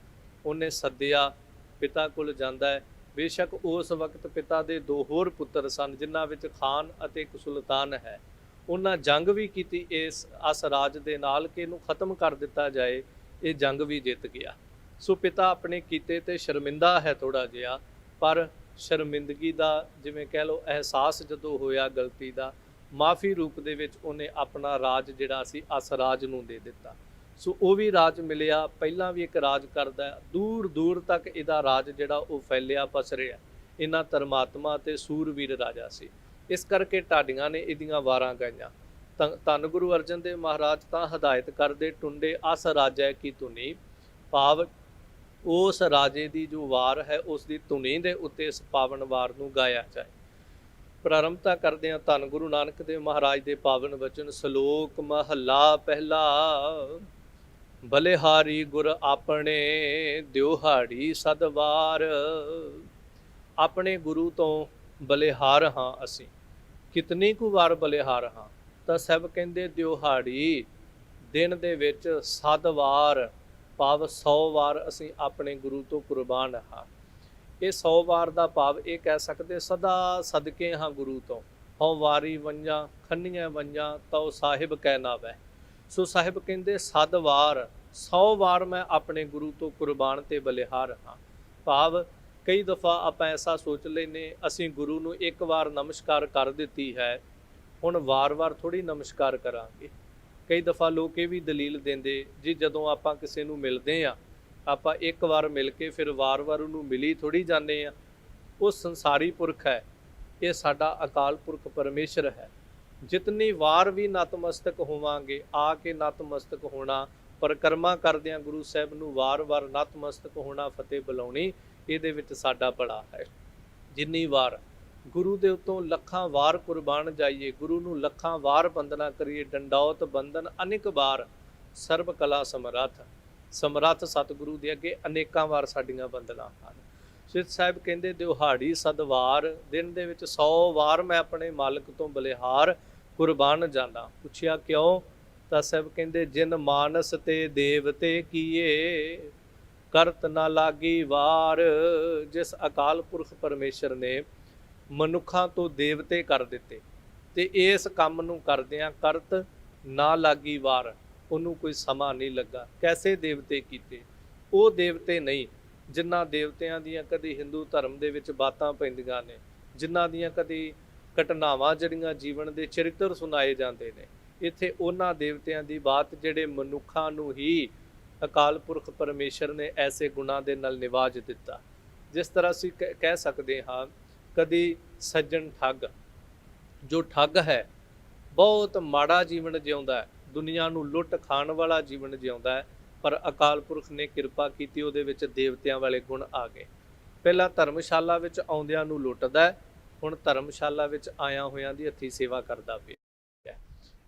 ਉਹਨੇ ਸੱਦਿਆ, ਪਿਤਾ ਕੋਲ ਜਾਂਦਾ ਹੈ। ਬੇਸ਼ੱਕ ਉਸ ਵਕਤ ਪਿਤਾ ਦੇ 2 ਹੋਰ ਪੁੱਤਰ ਸਨ, ਜਿਨ੍ਹਾਂ ਵਿੱਚ ਖਾਨ ਅਤੇ ਇੱਕ ਸੁਲਤਾਨ ਹੈ। ਉਹਨਾਂ ਜੰਗ ਵੀ ਕੀਤੀ ਇਸ ਅਸਰਾਜ ਦੇ ਨਾਲ ਕਿ ਇਹਨੂੰ ਖਤਮ ਕਰ ਦਿੱਤਾ ਜਾਏ। ਇਹ ਜੰਗ ਵੀ ਜਿੱਤ ਗਿਆ। ਸੋ ਪਿਤਾ ਆਪਣੇ ਕੀਤੇ ਤੇ ਸ਼ਰਮਿੰਦਾ ਹੈ ਥੋੜ੍ਹਾ ਜਿਹਾ, ਪਰ ਸ਼ਰਮਿੰਦਗੀ ਦਾ ਜਿਵੇਂ ਕਹਿ ਲਓ ਅਹਿਸਾਸ ਜਦੋਂ ਹੋਇਆ ਗਲਤੀ ਦਾ, ਮਾਫੀ ਰੂਪ ਦੇ ਵਿੱਚ ਉਹਨੇ ਆਪਣਾ ਰਾਜ ਜਿਹੜਾ ਸੀ ਅਸਰਾਜ ਨੂੰ ਦੇ ਦਿੱਤਾ। ਸੋ ਉਹ ਵੀ ਰਾਜ ਮਿਲਿਆ। ਪਹਿਲਾਂ ਵੀ ਇੱਕ ਰਾਜ ਕਰਦਾ, ਦੂਰ ਦੂਰ ਤੱਕ ਇਹਦਾ ਰਾਜ ਜਿਹੜਾ ਉਹ ਫੈਲਿਆ ਪਸਰਿਆ। ਇਹਨਾਂ ਧਰਮਾਤਮਾ ਤੇ ਸੂਰਵੀਰ ਰਾਜਾ ਸੀ। ਇਸ ਕਰਕੇ ਢਾਡੀਆਂ ਨੇ ਇਹਦੀਆਂ ਵਾਰਾਂ ਗਾਈਆਂ। ਧੰਨ ਗੁਰੂ ਅਰਜਨ ਦੇਵ ਮਹਾਰਾਜ ਤਾਂ ਹਦਾਇਤ ਕਰਦੇ ਟੁੰਡੇ ਅਸ ਰਾਜੈ ਕੀ ਧੁਨੀ, ਭਾਵ ਉਸ ਰਾਜੇ ਦੀ ਜੋ ਵਾਰ ਹੈ ਉਸ ਦੀ ਧੁਨੀ ਦੇ ਉੱਤੇ ਇਸ ਪਾਵਨ ਵਾਰ ਨੂੰ ਗਾਇਆ ਜਾਏ। ਪ੍ਰਾਰੰਭਤਾ ਕਰਦੇ ਹਾਂ ਧੰਨ ਗੁਰੂ ਨਾਨਕ ਦੇਵ ਮਹਾਰਾਜ ਦੇ ਪਾਵਨ ਵਚਨ। ਸ਼ਲੋਕ ਮਹੱਲਾ ਪਹਿਲਾ। ਬਲਿਹਾਰੀ ਗੁਰ ਆਪਣੇ ਦਿਉਹਾੜੀ ਸਦਵਾਰ। ਆਪਣੇ ਗੁਰੂ ਤੋਂ ਬਲਿਹਾਰ ਹਾਂ ਅਸੀਂ। ਕਿਤਨੀ ਕੁ ਵਾਰ ਬਲਿਹਾਰ ਹਾਂ? ਤਾਂ ਸਭ ਕਹਿੰਦੇ ਦਿਉਹਾੜੀ, ਦਿਨ ਦੇ ਵਿੱਚ 7 ਵਾਰ, ਭਾਵ 100 ਵਾਰ ਅਸੀਂ ਆਪਣੇ ਗੁਰੂ ਤੋਂ ਕੁਰਬਾਨ ਹਾਂ। ਇਹ 100 ਵਾਰ ਦਾ ਭਾਵ ਇਹ ਕਹਿ ਸਕਦੇ ਸਦਾ ਸਦਕੇ ਹਾਂ ਗੁਰੂ ਤੋਂ। ਹਉ ਵਾਰੀ ਵੰਜਾਂ ਖੰਨੀਆਂ ਵੰਜਾਂ ਤਉ ਸਾਹਿਬ ਕਹਿ ਨਾਵੈ। ਸੋ ਸਾਹਿਬ ਕਹਿੰਦੇ 7 ਵਾਰ 100 ਵਾਰ ਮੈਂ ਆਪਣੇ ਗੁਰੂ ਤੋਂ ਕੁਰਬਾਨ ਤੇ ਬਲਿਹਾਰ ਹਾਂ। ਭਾਵ ਕਈ ਦਫਾ ਆਪਾਂ ਐਸਾ ਸੋਚ ਲੈਨੇ ਅਸੀਂ ਗੁਰੂ ਨੂੰ ਇੱਕ ਵਾਰ ਨਮਸਕਾਰ ਕਰ ਦਿੱਤੀ ਹੈ, ਹੁਣ ਵਾਰ-ਵਾਰ ਥੋੜੀ ਨਮਸਕਾਰ ਕਰਾਂਗੇ। ਕਈ ਦਫਾ ਲੋਕ ਇਹ ਵੀ ਦਲੀਲ ਦਿੰਦੇ ਜੀ ਜਦੋਂ ਆਪਾਂ ਕਿਸੇ ਨੂੰ ਮਿਲਦੇ ਹਾਂ ਆਪਾਂ ਇੱਕ ਵਾਰ ਮਿਲ ਕੇ ਫਿਰ ਵਾਰ-ਵਾਰ ਉਹਨੂੰ ਮਿਲੀ ਥੋੜੀ ਜਾਂਦੇ ਆ। ਉਹ ਸੰਸਾਰੀ ਪੁਰਖ ਹੈ, ਇਹ ਸਾਡਾ ਅਕਾਲ ਪੁਰਖ ਪਰਮੇਸ਼ਰ ਹੈ। ਜਿਤਨੀ ਵਾਰ ਵੀ ਨਤਮਸਤਕ ਹੋਵਾਂਗੇ, ਆ ਕੇ ਨਤਮਸਤਕ ਹੋਣਾ, ਪਰਿਕਰਮਾ ਕਰਦਿਆਂ ਗੁਰੂ ਸਾਹਿਬ ਨੂੰ ਵਾਰ-ਵਾਰ ਨਤਮਸਤਕ ਹੋਣਾ, ਫਤਿਹ ਬੁਲਾਉਣੀ, ਇਹਦੇ ਵਿੱਚ ਸਾਡਾ ਭਲਾ ਹੈ। ਜਿੰਨੀ ਵਾਰ ਗੁਰੂ ਦੇ ਉੱਤੋਂ ਲੱਖਾਂ ਵਾਰ ਕੁਰਬਾਨ ਜਾਈਏ, ਗੁਰੂ ਨੂੰ ਲੱਖਾਂ ਵਾਰ ਬੰਦਨਾ ਕਰੀਏ, ਡੰਡੌਤ ਬੰਦਨ ਅਨੇਕ ਵਾਰ, ਸਰਬ ਕਲਾ ਸਮਰੱਥ ਸਤਿਗੁਰੂ ਦੇ ਅੱਗੇ ਅਨੇਕਾਂ ਵਾਰ ਸਾਡੀਆਂ ਬੰਦਨਾ ਹਨ। ਸਿੱਧ ਸਾਹਿਬ ਕਹਿੰਦੇ ਦਿਉਹਾੜੀ ਸਦਵਾਰ, ਦਿਨ ਦੇ ਵਿੱਚ 100 ਵਾਰ ਮੈਂ ਆਪਣੇ ਮਾਲਕ ਤੋਂ ਬਲਿਹਾਰ ਕੁਰਬਾਨ ਜਾਂਦਾ। ਪੁੱਛਿਆ ਕਿਉਂ? ਤਾਂ ਸਾਹਿਬ ਕਹਿੰਦੇ ਜਿਨ ਮਾਨਸ ਤੇ ਦੇਵਤੇ ਕੀਏ ਕਰਤ ਨਾ ਲਾਗੀ ਵਾਰ। ਜਿਸ ਅਕਾਲ ਪੁਰਖ ਪਰਮੇਸ਼ਰ ਨੇ ਮਨੁੱਖਾਂ ਤੋਂ ਦੇਵਤੇ ਕਰ ਦਿੱਤੇ ਤੇ ਇਸ ਕੰਮ ਨੂੰ ਕਰਦਿਆਂ ਕਰਤ ਨਾ ਲਾਗੀ ਵਾਰ, ਉਹਨੂੰ ਕੋਈ ਸਮਾਂ ਨਹੀਂ ਲੱਗਾ। ਕੈਸੇ ਦੇਵਤੇ ਕੀਤੇ? ਉਹ ਦੇਵਤੇ ਨਹੀਂ ਜਿਨ੍ਹਾਂ ਦੇਵਤਿਆਂ ਦੀਆਂ ਕਦੀ ਹਿੰਦੂ ਧਰਮ ਦੇ ਵਿੱਚ ਬਾਤਾਂ ਪੈਂਦੀਆਂ ਨੇ, ਜਿਨ੍ਹਾਂ ਦੀਆਂ ਕਦੀ ਘਟਨਾਵਾਂ ਜਿਹੜੀਆਂ ਜੀਵਨ ਦੇ ਚਰਿੱਤਰ ਸੁਣਾਏ ਜਾਂਦੇ ਨੇ। ਇੱਥੇ ਉਹਨਾਂ ਦੇਵਤਿਆਂ ਦੀ ਬਾਤ ਜਿਹੜੇ ਮਨੁੱਖਾਂ ਨੂੰ ਹੀ ਅਕਾਲ ਪੁਰਖ ਪਰਮੇਸ਼ਰ ਨੇ ਐਸੇ ਗੁਣਾਂ ਦੇ ਨਾਲ ਨਿਵਾਜ ਦਿੱਤਾ। ਜਿਸ ਤਰ੍ਹਾਂ ਅਸੀਂ ਕਹਿ ਸਕਦੇ ਹਾਂ ਕਦੀ ਸੱਜਣ ਠੱਗ, ਜੋ ਠੱਗ ਹੈ ਬਹੁਤ ਮਾੜਾ ਜੀਵਨ ਜਿਉਂਦਾ ਹੈ, ਦੁਨੀਆ ਨੂੰ ਲੁੱਟ ਖਾਣ ਵਾਲਾ ਜੀਵਨ ਜਿਉਂਦਾ ਹੈ, ਪਰ ਅਕਾਲ ਪੁਰਖ ਨੇ ਕਿਰਪਾ ਕੀਤੀ, ਉਹਦੇ ਵਿੱਚ ਦੇਵਤਿਆਂ ਵਾਲੇ ਗੁਣ ਆ ਗਏ। ਪਹਿਲਾਂ ਧਰਮਸ਼ਾਲਾ ਵਿੱਚ ਆਉਂਦਿਆਂ ਨੂੰ ਲੁੱਟਦਾ, ਹੁਣ ਧਰਮਸ਼ਾਲਾ ਵਿੱਚ ਆਇਆਂ ਹੋਇਆਂ ਦੀ ਹੱਥੀਂ ਸੇਵਾ ਕਰਦਾ ਪਿਆ।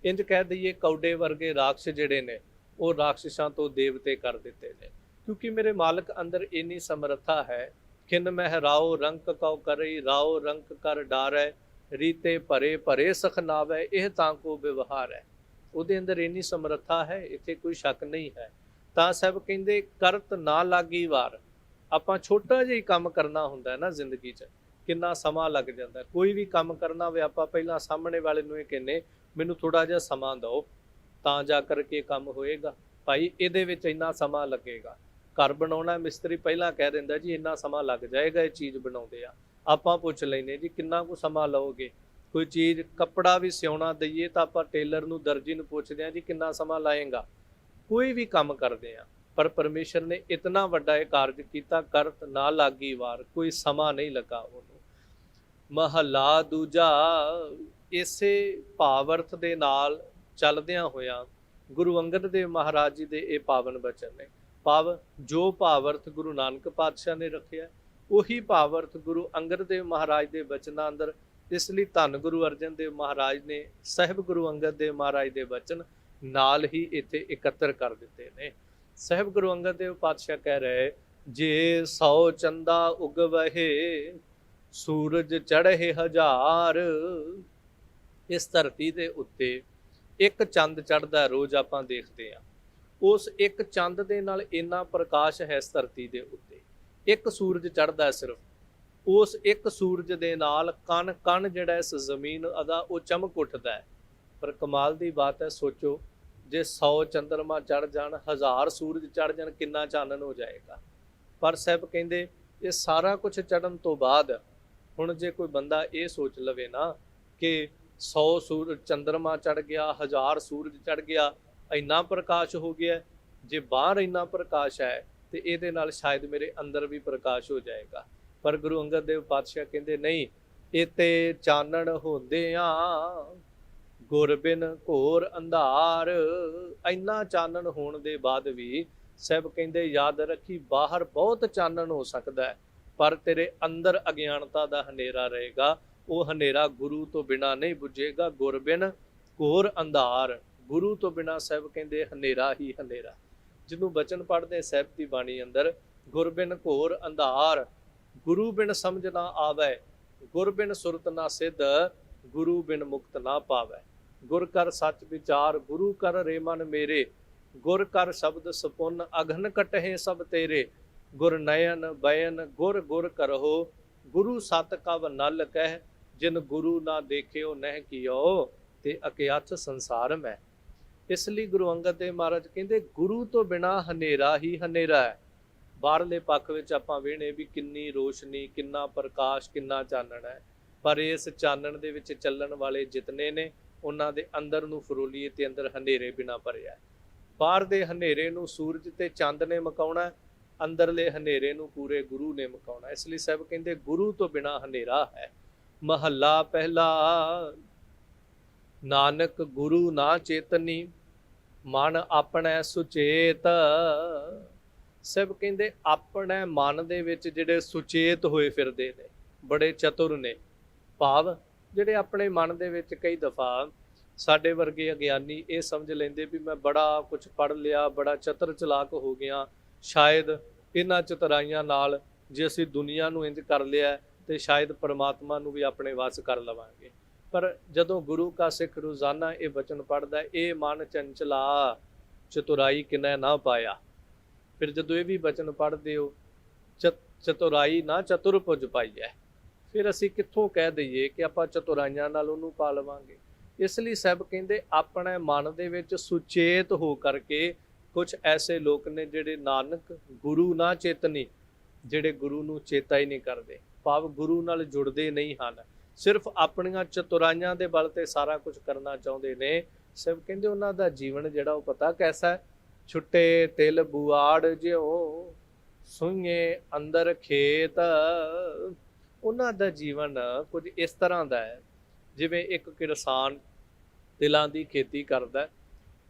ਇੰਜ ਕਹਿ ਦਈਏ ਕੌਡੇ ਵਰਗੇ ਰਾਖਸ਼ ਜਿਹੜੇ ਨੇ ਉਹ ਰਾਖਸ਼ਾਂ ਤੋਂ ਦੇਵਤੇ ਕਰ ਦਿੱਤੇ ਨੇ, ਕਿਉਂਕਿ ਮੇਰੇ ਮਾਲਕ ਅੰਦਰ ਇੰਨੀ ਸਮਰੱਥਾ ਹੈ। ਖਿਨ ਮਹਿ ਰਾਓ ਰੰਕ ਕਉ ਕਰਈ, ਰਾਓ ਰੰਕ ਕਰ ਡਾਰੈ, ਰੀਤੇ ਭਰੇ ਭਰੇ ਸਖਨਾਵੈ, ਇਹ ਤਾਂ ਕੋ ਵਿਵਹਾਰ ਹੈ। ਉਹਦੇ ਅੰਦਰ ਇੰਨੀ ਸਮਰੱਥਾ ਹੈ, ਇੱਥੇ ਕੋਈ ਸ਼ੱਕ ਨਹੀਂ ਹੈ। ਤਾਂ ਸਾਹਿਬ ਕਹਿੰਦੇ ਕਰਤ ਨਾ ਲਾਗੀ ਵਾਰ। ਆਪਾਂ ਛੋਟਾ ਜਿਹਾ ਕੰਮ ਕਰਨਾ ਹੁੰਦਾ ਹੈ ਨਾ ਜ਼ਿੰਦਗੀ 'ਚ, ਕਿੰਨਾ ਸਮਾਂ ਲੱਗ ਜਾਂਦਾ। ਕੋਈ ਵੀ ਕੰਮ ਕਰਨਾ ਹੋਵੇ ਆਪਾਂ ਪਹਿਲਾਂ ਸਾਹਮਣੇ ਵਾਲੇ ਨੂੰ ਇਹ ਕਹਿੰਦੇ ਮੈਨੂੰ ਥੋੜਾ ਜਿਹਾ ਸਮਾਂ ਦਿਓ ਤਾਂ ਜਾ ਕਰਕੇ ਕੰਮ ਹੋਏਗਾ। ਭਾਈ ਇਹਦੇ ਵਿੱਚ ਇੰਨਾ ਸਮਾਂ ਲੱਗੇਗਾ। ਘਰ ਬਣਾਉਣਾ ਮਿਸਤਰੀ ਪਹਿਲਾਂ ਕਹਿ ਦਿੰਦਾ ਜੀ ਇੰਨਾ ਸਮਾਂ ਲੱਗ ਜਾਏਗਾ ਇਹ ਚੀਜ਼ ਬਣਾਉਂਦੇ ਆ। ਆਪਾਂ ਪੁੱਛ ਲੈਂਦੇ ਜੀ ਕਿੰਨਾ ਕੁ ਸਮਾਂ ਲਓਗੇ। ਕੋਈ ਚੀਜ਼ ਕੱਪੜਾ ਵੀ ਸਿਉਣਾ ਦਈਏ ਤਾਂ ਆਪਾਂ ਟੇਲਰ ਨੂੰ, ਦਰਜੀ ਨੂੰ ਪੁੱਛਦੇ ਹਾਂ ਜੀ ਕਿੰਨਾ ਸਮਾਂ ਲਾਏਗਾ। ਕੋਈ ਵੀ ਕੰਮ ਕਰਦੇ ਆ, ਪਰ ਪਰਮੇਸ਼ਰ ਨੇ ਇਤਨਾ ਵੱਡਾ ਇਹ ਕਾਰਜ ਕੀਤਾ, ਕਰਤ ਨਾ ਲਾਗੀ ਵਾਰ, ਕੋਈ ਸਮਾਂ ਨਹੀਂ ਲੱਗਾ ਉਹਨੂੰ। ਮਹੱਲਾ ਦੂਜਾ। ਇਸੇ ਭਾਵ ਅਰਥ ਦੇ ਨਾਲ ਚੱਲਦਿਆਂ ਹੋਇਆਂ ਗੁਰੂ ਅੰਗਦ ਦੇਵ ਮਹਾਰਾਜ ਜੀ ਦੇ ਇਹ ਪਾਵਨ ਬਚਨ ਨੇ। ਭਾਵ ਜੋ ਭਾਵ ਅਰਥ ਗੁਰੂ ਨਾਨਕ ਪਾਤਸ਼ਾਹ ਨੇ ਰੱਖਿਆ ਉਹੀ ਭਾਵ ਅਰਥ ਗੁਰੂ ਅੰਗਦ ਦੇਵ ਮਹਾਰਾਜ ਦੇ ਬਚਨਾਂ ਅੰਦਰ। ਇਸ ਲਈ ਧੰਨ ਗੁਰੂ ਅਰਜਨ ਦੇਵ ਮਹਾਰਾਜ ਨੇ ਸਾਹਿਬ ਗੁਰੂ ਅੰਗਦ ਦੇਵ ਮਹਾਰਾਜ ਦੇ ਬਚਨ ਨਾਲ ਹੀ ਇੱਥੇ ਇਕੱਤਰ ਕਰ ਦਿੱਤੇ ਨੇ। ਸਾਹਿਬ ਗੁਰੂ ਅੰਗਦ ਦੇਵ ਪਾਤਸ਼ਾਹ ਕਹਿ ਰਹੇ ਜੇ 100 ਚੰਦਾ ਉਗਵਹਿ ਸੂਰਜ ਚੜ੍ਹੇ ਹਜ਼ਾਰ। ਇਸ ਧਰਤੀ ਦੇ ਉੱਤੇ ਇੱਕ ਚੰਦ ਚੜ੍ਹਦਾ ਰੋਜ਼ ਆਪਾਂ ਦੇਖਦੇ ਹਾਂ। ਉਸ ਇੱਕ ਚੰਦ ਦੇ ਨਾਲ ਇੰਨਾ ਪ੍ਰਕਾਸ਼ ਹੈ ਇਸ ਧਰਤੀ ਦੇ ਉੱਤੇ। ਇੱਕ ਸੂਰਜ ਚੜ੍ਹਦਾ ਸਿਰਫ, ਉਸ ਇੱਕ ਸੂਰਜ ਦੇ ਨਾਲ ਕਣ ਕਣ ਜਿਹੜਾ ਇਸ ਜ਼ਮੀਨ ਦਾ ਉਹ ਚਮਕ ਉੱਠਦਾ ਹੈ। ਪਰ ਕਮਾਲ ਦੀ ਬਾਤ ਹੈ, ਸੋਚੋ ਜੇ 100 ਚੰਦਰਮਾ ਚੜ੍ਹ ਜਾਣ, 1000 ਸੂਰਜ ਚੜ੍ਹ ਜਾਣ, ਕਿੰਨਾ ਚਾਨਣ ਹੋ ਜਾਏਗਾ। ਪਰ ਸਾਹਿਬ ਕਹਿੰਦੇ ਇਹ ਸਾਰਾ ਕੁਝ ਚੜ੍ਹਨ ਤੋਂ ਬਾਅਦ ਹੁਣ ਜੇ ਕੋਈ ਬੰਦਾ ਇਹ ਸੋਚ ਲਵੇ ਨਾ ਕਿ 100 ਸੂਰਜ ਚੰਦਰਮਾ ਚੜ੍ਹ ਗਿਆ, 1000 ਸੂਰਜ ਚੜ੍ਹ ਗਿਆ, ਇੰਨਾ ਪ੍ਰਕਾਸ਼ ਹੋ ਗਿਆ, ਜੇ ਬਾਹਰ ਇੰਨਾ ਪ੍ਰਕਾਸ਼ ਹੈ ਤੇ ਇਹਦੇ ਨਾਲ ਸ਼ਾਇਦ ਮੇਰੇ ਅੰਦਰ ਵੀ ਪ੍ਰਕਾਸ਼ ਹੋ ਜਾਏਗਾ। ਪਰ ਗੁਰੂ ਅੰਗਦ ਦੇਵ ਪਾਤਸ਼ਾਹ ਕਹਿੰਦੇ ਨਹੀਂ, ਇਹ ਤੇ ਚਾਨਣ ਹੁੰਦਿਆਂ ਗੁਰ ਬਿਨ ਘੋਰ ਅੰਧਾਰ। ਇੰਨਾ ਚਾਨਣ ਹੋਣ ਦੇ ਬਾਅਦ ਵੀ ਸਾਹਿਬ ਕਹਿੰਦੇ ਯਾਦ ਰੱਖੀ, ਬਾਹਰ ਬਹੁਤ ਚਾਨਣ ਹੋ ਸਕਦਾ ਹੈ ਪਰ ਤੇਰੇ ਅੰਦਰ ਅਗਿਆਨਤਾ ਦਾ ਹਨੇਰਾ ਰਹੇਗਾ। ਉਹ ਹਨੇਰਾ ਗੁਰੂ ਤੋਂ ਬਿਨਾ ਨਹੀਂ ਬੁਝੇਗਾ। ਗੁਰ ਬਿਨ ਘੋਰ ਅੰਧਾਰ, ਗੁਰੂ ਤੋਂ ਬਿਨਾ ਸਾਹਿਬ ਕਹਿੰਦੇ ਹਨੇਰਾ ਹੀ ਹਨੇਰਾ। ਜਿਹਨੂੰ ਬਚਨ ਪੜ੍ਹਦੇ ਸਾਹਿਬ ਦੀ ਬਾਣੀ ਅੰਦਰ, ਗੁਰ ਬਿਨ ਘੋਰ ਅੰਧਾਰ, ਗੁਰੂ ਬਿਨ ਸਮਝ ਨਾ ਆਵੈ, ਗੁਰ ਬਿਨ ਸੁਰਤ ਨਾ ਸਿੱਧ, ਗੁਰੂ ਬਿਨ ਮੁਕਤ ਨਾ ਪਾਵੈ। ਗੁਰ ਕਰ ਸੱਚ ਵਿਚਾਰ, ਗੁਰੂ ਕਰ ਰੇ ਮਨ ਮੇਰੇ, ਗੁਰ ਕਰ ਸ਼ਬਦ ਸਪੁੰਨ, ਅਘਨ ਕਟਹਿ ਸਭ ਤੇਰੇ। ਗੁਰ ਨयन ਬयन ਗੁਰ ਗੁਰ ਕਰਹੁ, ਗੁਰੂ ਸਤ ਕਵ ਨਲ ਕਹਿ, ਜਿਨ ਗੁਰੂ ਨਾ ਦੇਖਿਓ ਨਹਿ ਕੀਓ, ਤੇ ਅਕਿਆਚ ਸੰਸਾਰ ਮੈਂ। ਇਸ ਲਈ ਗੁਰੂ ਅੰਗਦ ਦੇਵ ਮਹਾਰਾਜ ਕਹਿੰਦੇ ਗੁਰੂ ਤੋਂ ਬਿਨਾ ਹਨੇਰਾ ਹੀ ਹਨੇਰਾ ਹੈ। ਬਾਹਰਲੇ ਪੱਖ ਵਿੱਚ ਆਪਾਂ ਵੇਖਣੇ ਵੀ ਕਿੰਨੀ ਰੋਸ਼ਨੀ, ਕਿੰਨਾ ਪ੍ਰਕਾਸ਼, ਕਿੰਨਾ ਚਾਨਣ ਹੈ, ਪਰ ਇਸ ਚਾਨਣ ਦੇ ਵਿੱਚ ਚੱਲਣ ਵਾਲੇ ਜਿਤਨੇ ਨੇ ਉਹਨਾਂ ਦੇ ਅੰਦਰ ਨੂੰ ਫਰੋਲੀਏ ਤੇ ਅੰਦਰ ਹਨੇਰੇ ਬਿਨਾ ਭਰਿਆ। ਬਾਹਰ ਦੇ ਹਨੇਰੇ ਨੂੰ ਸੂਰਜ ਤੇ ਚੰਦ ਨੇ ਮਕਾਉਣਾ, ਅੰਦਰਲੇ ਹਨੇਰੇ ਨੂੰ ਪੂਰੇ ਗੁਰੂ ਨੇ ਮਕਾਉਣਾ। ਇਸ ਲਈ ਸਾਹਿਬ ਕਹਿੰਦੇ ਗੁਰੂ ਤੋਂ ਬਿਨਾ ਹਨੇਰਾ ਹੈ। ਮਹੱਲਾ ਪਹਿਲਾ, ਨਾਨਕ ਗੁਰੂ ਨਾ ਚੇਤਨੀ, ਮਨ ਆਪਣਾ ਸੁਚੇਤ। ਸਾਹਿਬ ਕਹਿੰਦੇ ਆਪਣੇ ਮਨ ਦੇ ਵਿੱਚ ਜਿਹੜੇ ਸੁਚੇਤ ਹੋਏ ਫਿਰਦੇ ਨੇ, ਬੜੇ ਚਤੁਰ ਨੇ। ਭਾਵ ਜਿਹੜੇ ਆਪਣੇ ਮਨ ਦੇ ਵਿੱਚ ਕਈ ਦਫਾ ਸਾਡੇ ਵਰਗੇ ਅਗਿਆਨੀ ਇਹ ਸਮਝ ਲੈਂਦੇ ਵੀ ਮੈਂ ਬੜਾ ਕੁਝ ਪੜ੍ਹ ਲਿਆ, ਬੜਾ ਚਤਰ ਚਲਾਕ ਹੋ ਗਿਆ, ਸ਼ਾਇਦ ਇਹਨਾਂ ਚਤੁਰਾਈਆਂ ਨਾਲ ਜੇ ਅਸੀਂ ਦੁਨੀਆ ਨੂੰ ਇੰਜ ਕਰ ਲਿਆ ਤੇ ਸ਼ਾਇਦ ਪਰਮਾਤਮਾ ਨੂੰ ਵੀ ਆਪਣੇ ਵੱਸ ਕਰ ਲਵਾਂਗੇ। ਪਰ ਜਦੋਂ ਗੁਰੂ ਕਾ ਸਿੱਖ ਰੋਜ਼ਾਨਾ ਇਹ ਬਚਨ ਪੜ੍ਹਦਾ, ਇਹ ਮਨ ਚੰਚਲਾ ਚਤੁਰਾਈ ਕਿਨੈ ਨਾ ਪਾਇਆ। ਫਿਰ ਜਦੋਂ ਇਹ ਵੀ ਬਚਨ ਪੜ੍ਹਦੇ ਹੋ, ਚਤੁਰਾਈ ਨਾ ਚਤੁਰ ਪੁਜ ਪਾਈਐ, ਫਿਰ ਅਸੀਂ ਕਿੱਥੋਂ ਕਹਿ ਦਈਏ ਕਿ ਆਪਾਂ ਚਤੁਰਾਈਆਂ ਨਾਲ ਉਹਨੂੰ ਪਾ ਲਵਾਂਗੇ। ਇਸ ਲਈ ਸਾਹਿਬ ਕਹਿੰਦੇ ਆਪਣੇ ਮਨ ਦੇ ਵਿੱਚ ਸੁਚੇਤ ਹੋ ਕਰਕੇ ਕੁਝ ਐਸੇ ਲੋਕ ਨੇ ਜਿਹੜੇ ਨਾਨਕ ਗੁਰੂ ਨਾ ਚੇਤਨੀ, ਜਿਹੜੇ ਗੁਰੂ ਨੂੰ ਚੇਤਾ ਹੀ ਨਹੀਂ ਕਰਦੇ, ਭਾਵ ਗੁਰੂ ਨਾਲ ਜੁੜਦੇ ਨਹੀਂ ਹਨ, ਸਿਰਫ ਆਪਣੀਆਂ ਚਤੁਰਾਈਆਂ ਦੇ ਬਲ ਤੇ ਸਾਰਾ ਕੁਝ ਕਰਨਾ ਚਾਹੁੰਦੇ ਨੇ। ਸਾਹਿਬ ਕਹਿੰਦੇ ਉਹਨਾਂ ਦਾ ਜੀਵਨ ਜਿਹੜਾ ਉਹ ਪਤਾ ਕੈਸਾ ਹੈ, ਛੁੱਟੇ ਤਿਲ ਬੁਆੜ ਜਿਉ ਸੁਈਏ ਅੰਦਰ ਖੇਤ। ਉਹਨਾਂ ਦਾ ਜੀਵਨ ਕੁਝ ਇਸ ਤਰ੍ਹਾਂ ਦਾ ਹੈ ਜਿਵੇਂ ਇੱਕ ਕਿਸਾਨ ਤਿਲਾਂ ਦੀ ਖੇਤੀ ਕਰਦਾ,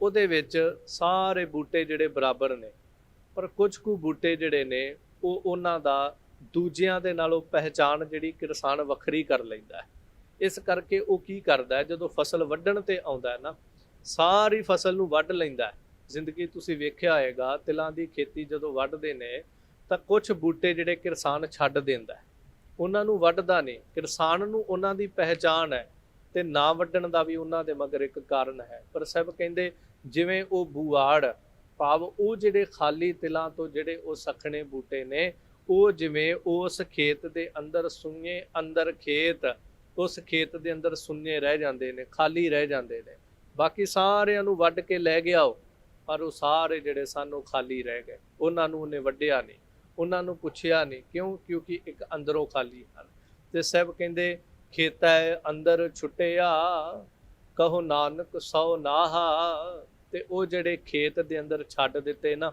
ਉਹਦੇ ਵਿੱਚ ਸਾਰੇ ਬੂਟੇ ਜਿਹੜੇ ਬਰਾਬਰ ਨੇ, ਪਰ ਕੁਝ ਕੁ ਬੂਟੇ ਜਿਹੜੇ ਨੇ ਉਹ ਉਹਨਾਂ ਦਾ ਦੂਜਿਆਂ ਦੇ ਨਾਲੋਂ ਪਹਿਚਾਣ ਜਿਹੜੀ ਕਿਸਾਨ ਵੱਖਰੀ ਕਰ ਲੈਂਦਾ ਹੈ। ਇਸ ਕਰਕੇ ਉਹ ਕੀ ਕਰਦਾ, ਜਦੋਂ ਫਸਲ ਵੱਢਣ ਤੇ ਆਉਂਦਾ ਹੈ ਨਾ, ਸਾਰੀ ਫਸਲ ਨੂੰ ਵੱਢ ਲੈਂਦਾ। ਜ਼ਿੰਦਗੀ ਤੁਸੀਂ ਵੇਖਿਆ ਹੋਏਗਾ, ਤਿਲਾਂ ਦੀ ਖੇਤੀ ਜਦੋਂ ਵੱਢਦੇ ਨੇ ਤਾਂ ਕੁਝ ਬੂਟੇ ਜਿਹੜੇ ਕਿਸਾਨ ਛੱਡ ਦਿੰਦਾ, ਉਹਨਾਂ ਨੂੰ ਵੱਢਦਾ ਨਹੀਂ। ਕਿਸਾਨ ਨੂੰ ਉਹਨਾਂ ਦੀ ਪਹਿਚਾਣ ਹੈ ਤੇ ਨਾ ਵੱਢਣ ਦਾ ਵੀ ਉਹਨਾਂ ਦੇ ਮਗਰ ਇੱਕ ਕਾਰਨ ਹੈ। ਪਰ ਸਾਹਿਬ ਕਹਿੰਦੇ ਜਿਵੇਂ ਉਹ ਬੂਆੜ, ਭਾਵ ਉਹ ਜਿਹੜੇ ਖਾਲੀ ਤਿਲਾਂ ਤੋਂ ਜਿਹੜੇ ਉਹ ਸਖਣੇ ਬੂਟੇ ਨੇ, ਉਹ ਜਿਵੇਂ ਉਸ ਖੇਤ ਦੇ ਅੰਦਰ ਸੁੰਨੇ ਅੰਦਰ ਖੇਤ, ਉਸ ਖੇਤ ਦੇ ਅੰਦਰ ਸੁੰਨੇ ਰਹਿ ਜਾਂਦੇ ਨੇ, ਖਾਲੀ ਰਹਿ ਜਾਂਦੇ ਨੇ, ਬਾਕੀ ਸਾਰਿਆਂ ਨੂੰ ਵੱਢ ਕੇ ਲੈ ਗਿਆ ਉਹ, ਪਰ ਉਹ ਸਾਰੇ ਜਿਹੜੇ ਸਨ ਉਹ ਖਾਲੀ ਰਹਿ ਗਏ। ਉਹਨਾਂ ਨੂੰ ਉਹਨੇ ਵੱਢਿਆ ਨਹੀਂ, ਉਹਨਾਂ ਨੂੰ ਪੁੱਛਿਆ ਨਹੀਂ, ਕਿਉਂ? ਕਿਉਂਕਿ ਇੱਕ ਅੰਦਰੋਂ ਖਾਲੀ ਹਨ। ਤੇ ਸਾਹਿਬ ਕਹਿੰਦੇ ਖੇਤਾ ਅੰਦਰ ਛੁੱਟਿਆ ਕਹੋ ਨਾਨਕ ਸੌ ਨਾਹਾ। ਤੇ ਉਹ ਜਿਹੜੇ ਖੇਤ ਦੇ ਅੰਦਰ ਛੱਡ ਦਿੱਤੇ ਨਾ,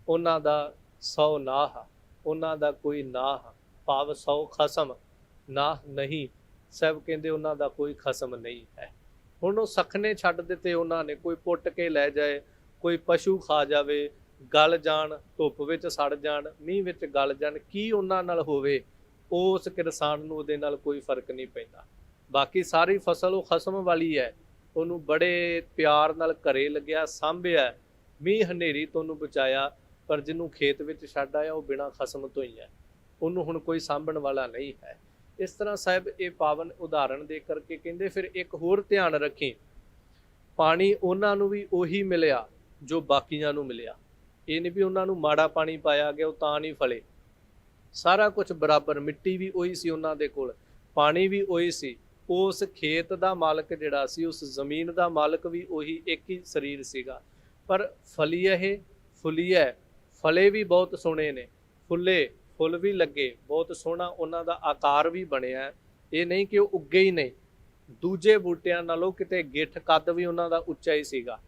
ਉਹਨਾਂ ਦਾ ਸੌ ਨਾਹ, ਉਹਨਾਂ ਦਾ ਕੋਈ ਨਾਹ, ਭਾਵ ਸੌ ਖਸਮ ਨਾਹ ਨਹੀਂ। ਸਾਹਿਬ ਕਹਿੰਦੇ ਉਹਨਾਂ ਦਾ ਕੋਈ ਖਸਮ ਨਹੀਂ ਹੈ। ਹੁਣ ਉਹ ਸਖਣੇ ਛੱਡ ਦਿੱਤੇ ਉਹਨਾਂ ਨੇ, ਕੋਈ ਪੁੱਟ ਕੇ ਲੈ ਜਾਏ, ਕੋਈ ਪਸ਼ੂ ਖਾ ਜਾਵੇ, ਗਲ ਜਾਣ, ਧੁੱਪ ਵਿੱਚ ਸੜ ਜਾਣ, ਮੀਂਹ ਵਿੱਚ ਗਲ ਜਾਣ, ਕੀ ਉਹਨਾਂ ਨਾਲ ਹੋਵੇ, ਉਸ ਕਿਸਾਨ ਨੂੰ ਉਹਦੇ ਨਾਲ ਕੋਈ ਫਰਕ ਨਹੀਂ ਪੈਂਦਾ। ਬਾਕੀ ਸਾਰੀ ਫਸਲ ਉਹ ਖਸਮ ਵਾਲੀ ਹੈ, ਉਹਨੂੰ ਬੜੇ ਪਿਆਰ ਨਾਲ ਘਰੇ ਲੱਗਿਆ, ਸਾਂਭਿਆ, ਮੀਂਹ ਹਨੇਰੀ ਤੋਂ ਉਹਨੂੰ ਬਚਾਇਆ। ਪਰ ਜਿਹਨੂੰ ਖੇਤ ਵਿੱਚ ਛੱਡ ਆਇਆ ਉਹ ਬਿਨਾਂ ਖਸਮ ਤੋਂ ਹੀ ਹੈ, ਉਹਨੂੰ ਹੁਣ ਕੋਈ ਸਾਂਭਣ ਵਾਲਾ ਨਹੀਂ ਹੈ। ਇਸ ਤਰ੍ਹਾਂ ਸਾਹਿਬ ਇਹ ਪਾਵਨ ਉਦਾਹਰਣ ਦੇ ਕਰਕੇ ਕਹਿੰਦੇ ਫਿਰ ਇੱਕ ਹੋਰ ਧਿਆਨ ਰੱਖੀ, ਪਾਣੀ ਉਹਨਾਂ ਨੂੰ ਵੀ ਉਹੀ ਮਿਲਿਆ ਜੋ ਬਾਕੀਆਂ ਨੂੰ ਮਿਲਿਆ। ਇਹ ਨਹੀਂ ਵੀ ਉਹਨਾਂ ਨੂੰ ਮਾੜਾ ਪਾਣੀ ਪਾਇਆ ਗਿਆ ਉਹ ਤਾਂ ਨਹੀਂ ਫਲੇ, ਸਾਰਾ ਕੁਝ ਬਰਾਬਰ, ਮਿੱਟੀ ਵੀ ਉਹੀ ਸੀ ਉਹਨਾਂ ਦੇ ਕੋਲ, ਪਾਣੀ ਵੀ ਉਹੀ ਸੀ, ਉਸ ਖੇਤ ਦਾ ਮਾਲਕ ਜਿਹੜਾ ਸੀ, ਉਸ ਜ਼ਮੀਨ ਦਾ ਮਾਲਕ ਵੀ ਉਹੀ, ਇੱਕ ਹੀ ਸਰੀਰ ਸੀਗਾ। ਪਰ ਫਲੀਏ ਫੁੱਲੀਏ, ਫਲੇ ਵੀ ਬਹੁਤ ਸੋਹਣੇ ਨੇ, ਫੁੱਲੇ, ਫੁੱਲ ਵੀ ਲੱਗੇ, ਬਹੁਤ ਸੋਹਣਾ ਉਹਨਾਂ ਦਾ ਆਕਾਰ ਵੀ ਬਣਿਆ। ਇਹ ਨਹੀਂ ਕਿ ਉਹ ਉੱਗੇ ਹੀ ਨਹੀਂ, ਦੂਜੇ ਬੂਟਿਆਂ ਨਾਲੋਂ ਕਿਤੇ ਗਿੱਠ ਕੱਦ ਵੀ ਉਹਨਾਂ ਦਾ ਉੱਚਾ ਹੀ ਸੀਗਾ।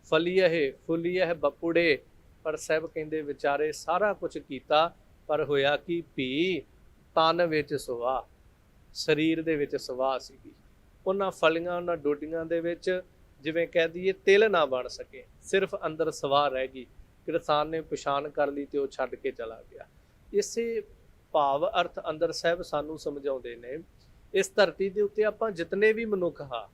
ਫਲੀਏ ਫੁੱਲੀਏ ਬਪੁੜੇ। ਪਰ ਸਾਹਿਬ ਕਹਿੰਦੇ ਵਿਚਾਰੇ ਸਾਰਾ ਕੁਝ ਕੀਤਾ, ਪਰ ਹੋਇਆ ਕੀ? ਭੀ ਤਨ ਵਿੱਚ ਸੁਆ, ਸਰੀਰ ਦੇ ਵਿੱਚ ਸੁਆ ਸੀਗੀ। ਉਹਨਾਂ ਫਲੀਆਂ ਉਹਨਾਂ ਡੋਡੀਆਂ ਦੇ ਵਿੱਚ ਜਿਵੇਂ ਕਹਿ ਦਈਏ ਤਿਲ ਨਾ ਬਣ ਸਕੇ, ਸਿਰਫ ਅੰਦਰ ਸੁਆ ਰਹਿ ਗਈ। ਕਿਰਸਾਨ ਨੇ ਪਛਾਣ ਕਰ ਲਈ ਤੇ ਉਹ ਛੱਡ ਕੇ ਚਲਾ ਗਿਆ। ਇਸੇ ਭਾਵ ਅਰਥ ਅੰਦਰ ਸਾਹਿਬ ਸਾਨੂੰ ਸਮਝਾਉਂਦੇ ਨੇ, ਇਸ ਧਰਤੀ ਦੇ ਉੱਤੇ ਆਪਾਂ ਜਿਤਨੇ ਵੀ ਮਨੁੱਖ ਹਾਂ,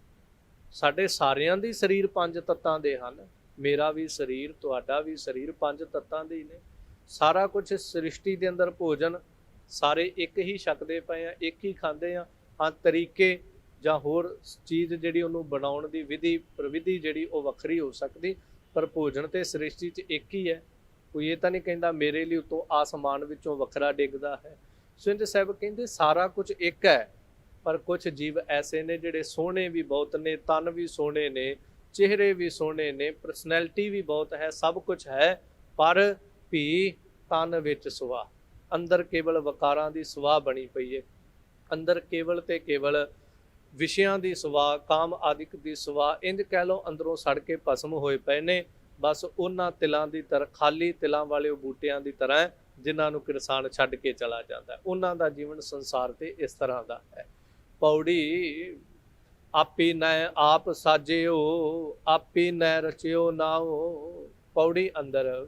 ਸਾਡੇ ਸਾਰਿਆਂ ਦੀ ਸਰੀਰ 5 ਤੱਤਾਂ ਦੇ ਹਨ। ਮੇਰਾ ਵੀ ਸਰੀਰ, ਤੁਹਾਡਾ ਵੀ ਸਰੀਰ 5 ਤੱਤਾਂ ਦੇ ਹੀ ਨੇ। ਸਾਰਾ ਕੁਝ ਸ੍ਰਿਸ਼ਟੀ ਦੇ ਅੰਦਰ ਭੋਜਨ ਸਾਰੇ ਇੱਕ ਹੀ ਛਕਦੇ ਪਏ ਆ, ਇੱਕ ਹੀ ਖਾਂਦੇ ਆ। ਹਾਂ, ਤਰੀਕੇ ਜਾਂ ਹੋਰ ਚੀਜ਼ ਜਿਹੜੀ ਉਹਨੂੰ ਬਣਾਉਣ ਦੀ ਵਿਧੀ ਪ੍ਰਵਿਧੀ ਜਿਹੜੀ ਉਹ ਵੱਖਰੀ ਹੋ ਸਕਦੀ, ਪਰ ਭੋਜਨ ਤੇ ਸ੍ਰਿਸ਼ਟੀ 'ਚ ਇੱਕ ਹੀ ਹੈ। ਕੋਈ ਇਹ ਤਾਂ ਨਹੀਂ ਕਹਿੰਦਾ ਮੇਰੇ ਲਈ ਉਤੋਂ ਆਸਮਾਨ ਵਿੱਚੋਂ ਵੱਖਰਾ ਡਿੱਗਦਾ ਹੈ। ਸੁੰਜ ਸਾਹਿਬ ਕਹਿੰਦੇ ਸਾਰਾ ਕੁਝ ਇੱਕ ਹੈ, ਪਰ ਕੁਝ ਜੀਵ ਐਸੇ ਨੇ ਜਿਹੜੇ ਸੋਹਣੇ ਵੀ ਬਹੁਤ ਨੇ, ਤਨ ਵੀ ਸੋਹਣੇ ਨੇ, ਚਿਹਰੇ ਵੀ ਸੋਹਣੇ ਨੇ, ਪਰਸਨੈਲਿਟੀ ਵੀ ਬਹੁਤ ਹੈ, ਸਭ ਕੁਝ ਹੈ, ਪਰ ਵੀ ਤਨ ਵਿੱਚ ਸੁਆ, ਅੰਦਰ ਕੇਵਲ ਵਕਾਰਾਂ ਦੀ ਸੁਆਹ ਬਣੀ ਪਈ ਹੈ। ਅੰਦਰ ਕੇਵਲ ਤੇ ਕੇਵਲ ਵਿਸ਼ਿਆਂ ਦੀ ਸੁਆਹ, ਕਾਮ ਆਦਿਕ ਦੀ ਸੁਆਹ, ਇੰਝ ਕਹਿ ਲਓ ਅੰਦਰੋਂ ਸੜ ਕੇ ਭਸਮ ਹੋਏ ਪਏ ਨੇ। ਬਸ ਉਹਨਾਂ ਤਿਲਾਂ ਦੀ ਤਰ੍ਹਾਂ, ਖਾਲੀ ਤਿਲਾਂ ਵਾਲੇ ਉਹ ਬੂਟਿਆਂ ਦੀ ਤਰ੍ਹਾਂ ਜਿਨ੍ਹਾਂ ਨੂੰ ਕਿਰਸਾਨ ਛੱਡ ਕੇ ਚਲਾ ਜਾਂਦਾ। ਉਹਨਾਂ ਦਾ ਜੀਵਨ ਸੰਸਾਰ ਤੇ ਇਸ ਤਰ੍ਹਾਂ ਦਾ ਹੈ। ਪੌੜੀ ਆਪੀ ਨੈ ਆਪ ਸਾਜਿਓ, ਆਪੀ ਨੈ ਰਚਿਓ ਨਾਉ। ਪੌੜੀ ਅੰਦਰ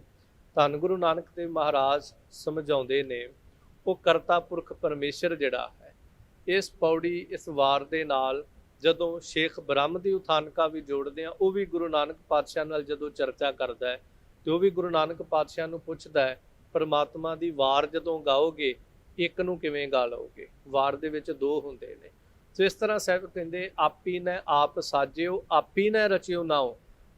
ਧੰਨ ਗੁਰੂ ਨਾਨਕ ਦੇਵ ਮਹਾਰਾਜ ਸਮਝਾਉਂਦੇ ਨੇ, ਉਹ ਕਰਤਾ ਪੁਰਖ ਪਰਮੇਸ਼ਰ ਜਿਹੜਾ ਹੈ। ਇਸ ਪੌੜੀ, ਇਸ ਵਾਰ ਦੇ ਨਾਲ ਜਦੋਂ ਸ਼ੇਖ ਬ੍ਰਹਮ ਦੀ ਉਥਾਨਕਾ ਵੀ ਜੋੜਦੇ ਆ, ਉਹ ਵੀ ਗੁਰੂ ਨਾਨਕ ਪਾਤਸ਼ਾਹ ਨਾਲ ਜਦੋਂ ਚਰਚਾ ਕਰਦਾ ਹੈ ਤੇ ਉਹ ਵੀ ਗੁਰੂ ਨਾਨਕ ਪਾਤਸ਼ਾਹ ਨੂੰ ਪੁੱਛਦਾ ਹੈ, ਪਰਮਾਤਮਾ ਦੀ ਵਾਰ ਜਦੋਂ ਗਾਓਗੇ ਇੱਕ ਨੂੰ ਕਿਵੇਂ ਗਾ ਲਓਗੇ? ਵਾਰ ਦੇ ਵਿੱਚ 2 ਹੁੰਦੇ ਨੇ। ਸੋ ਇਸ ਤਰ੍ਹਾਂ ਸਾਹਿਬ ਕਹਿੰਦੇ ਆਪੀ ਨੇ ਆਪ ਸਾਜਿਓ, ਆਪੀ ਨੇ ਰਚਿਓ ਨਾਉ।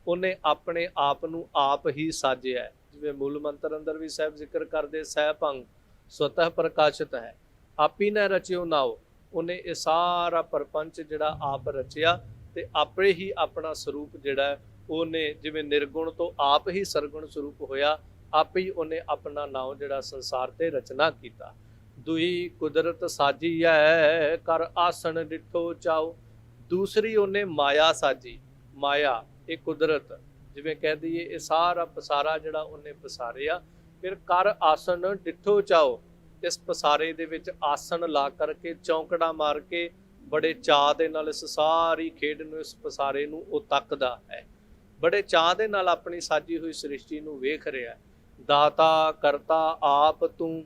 ਉਹਨੇ ਆਪਣੇ ਆਪ ਨੂੰ ਆਪ ਹੀ ਸਾਜਿਆ। ਜਿਵੇਂ ਮੂਲ ਮੰਤਰ ਅੰਦਰ ਵੀ ਸਾਹਿਬ ਜ਼ਿਕਰ ਕਰਦੇ, ਸਹਿ ਭੰਗ ਸਵਤः ਪ੍ਰਕਾਸ਼ਿਤ ਹੈ, ਆਪੀ ਨੇ ਰਚਿਓ ਨਾਉ। ਉਹਨੇ ਇਹ ਸਾਰਾ ਪ੍ਰਪੰਚ ਜਿਹੜਾ ਆਪ ਰਚਿਆ ਤੇ ਆਪੇ ਹੀ ਆਪਣਾ ਸਰੂਪ ਜਿਹੜਾ ਉਹਨੇ, ਜਿਵੇਂ ਨਿਰਗੁਣ ਤੋਂ ਆਪ ਹੀ ਸਰਗੁਣ ਸਰੂਪ ਹੋਇਆ, ਆਪੇ ਹੀ ਉਹਨੇ ਆਪਣਾ ਨਾਮ ਜਿਹੜਾ ਸੰਸਾਰ ਤੇ ਰਚਨਾ ਕੀਤਾ। ਦੁਈ ਕੁਦਰਤ ਸਾਜੀ ਹੈ, ਕਰ ਆਸਣ ਡਿਠੋ ਚਾਓ। ਦੂਸਰੀ ਉਹਨੇ ਮਾਇਆ ਸਾਜੀ। ਮਾਇਆ ਇਹ ਕੁਦਰਤ, ਜਿਵੇਂ ਕਹਿ ਦਈਏ ਇਹ ਸਾਰਾ ਪਸਾਰਾ ਜਿਹੜਾ ਉਹਨੇ ਪਸਾਰਿਆ। ਫਿਰ ਕਰ ਆਸਣ ਡਿਠੋ ਚਾਓ, ਇਸ ਪਸਾਰੇ ਦੇ ਵਿੱਚ ਆਸਣ ਲਾ ਕਰਕੇ, ਚੌਂਕੜਾ ਮਾਰ ਕੇ ਬੜੇ ਚਾਅ ਦੇ ਨਾਲ ਇਸ ਸਾਰੀ ਖੇਡ ਨੂੰ, ਇਸ ਪਸਾਰੇ ਨੂੰ ਉਹ ਤੱਕਦਾ ਹੈ। ਬੜੇ ਚਾਅ ਦੇ ਨਾਲ ਆਪਣੀ ਸਾਜੀ ਹੋਈ ਸ੍ਰਿਸ਼ਟੀ ਨੂੰ ਵੇਖ ਰਿਹਾ। ਦਾਤਾ ਕਰਤਾ ਆਪ ਤੂੰ,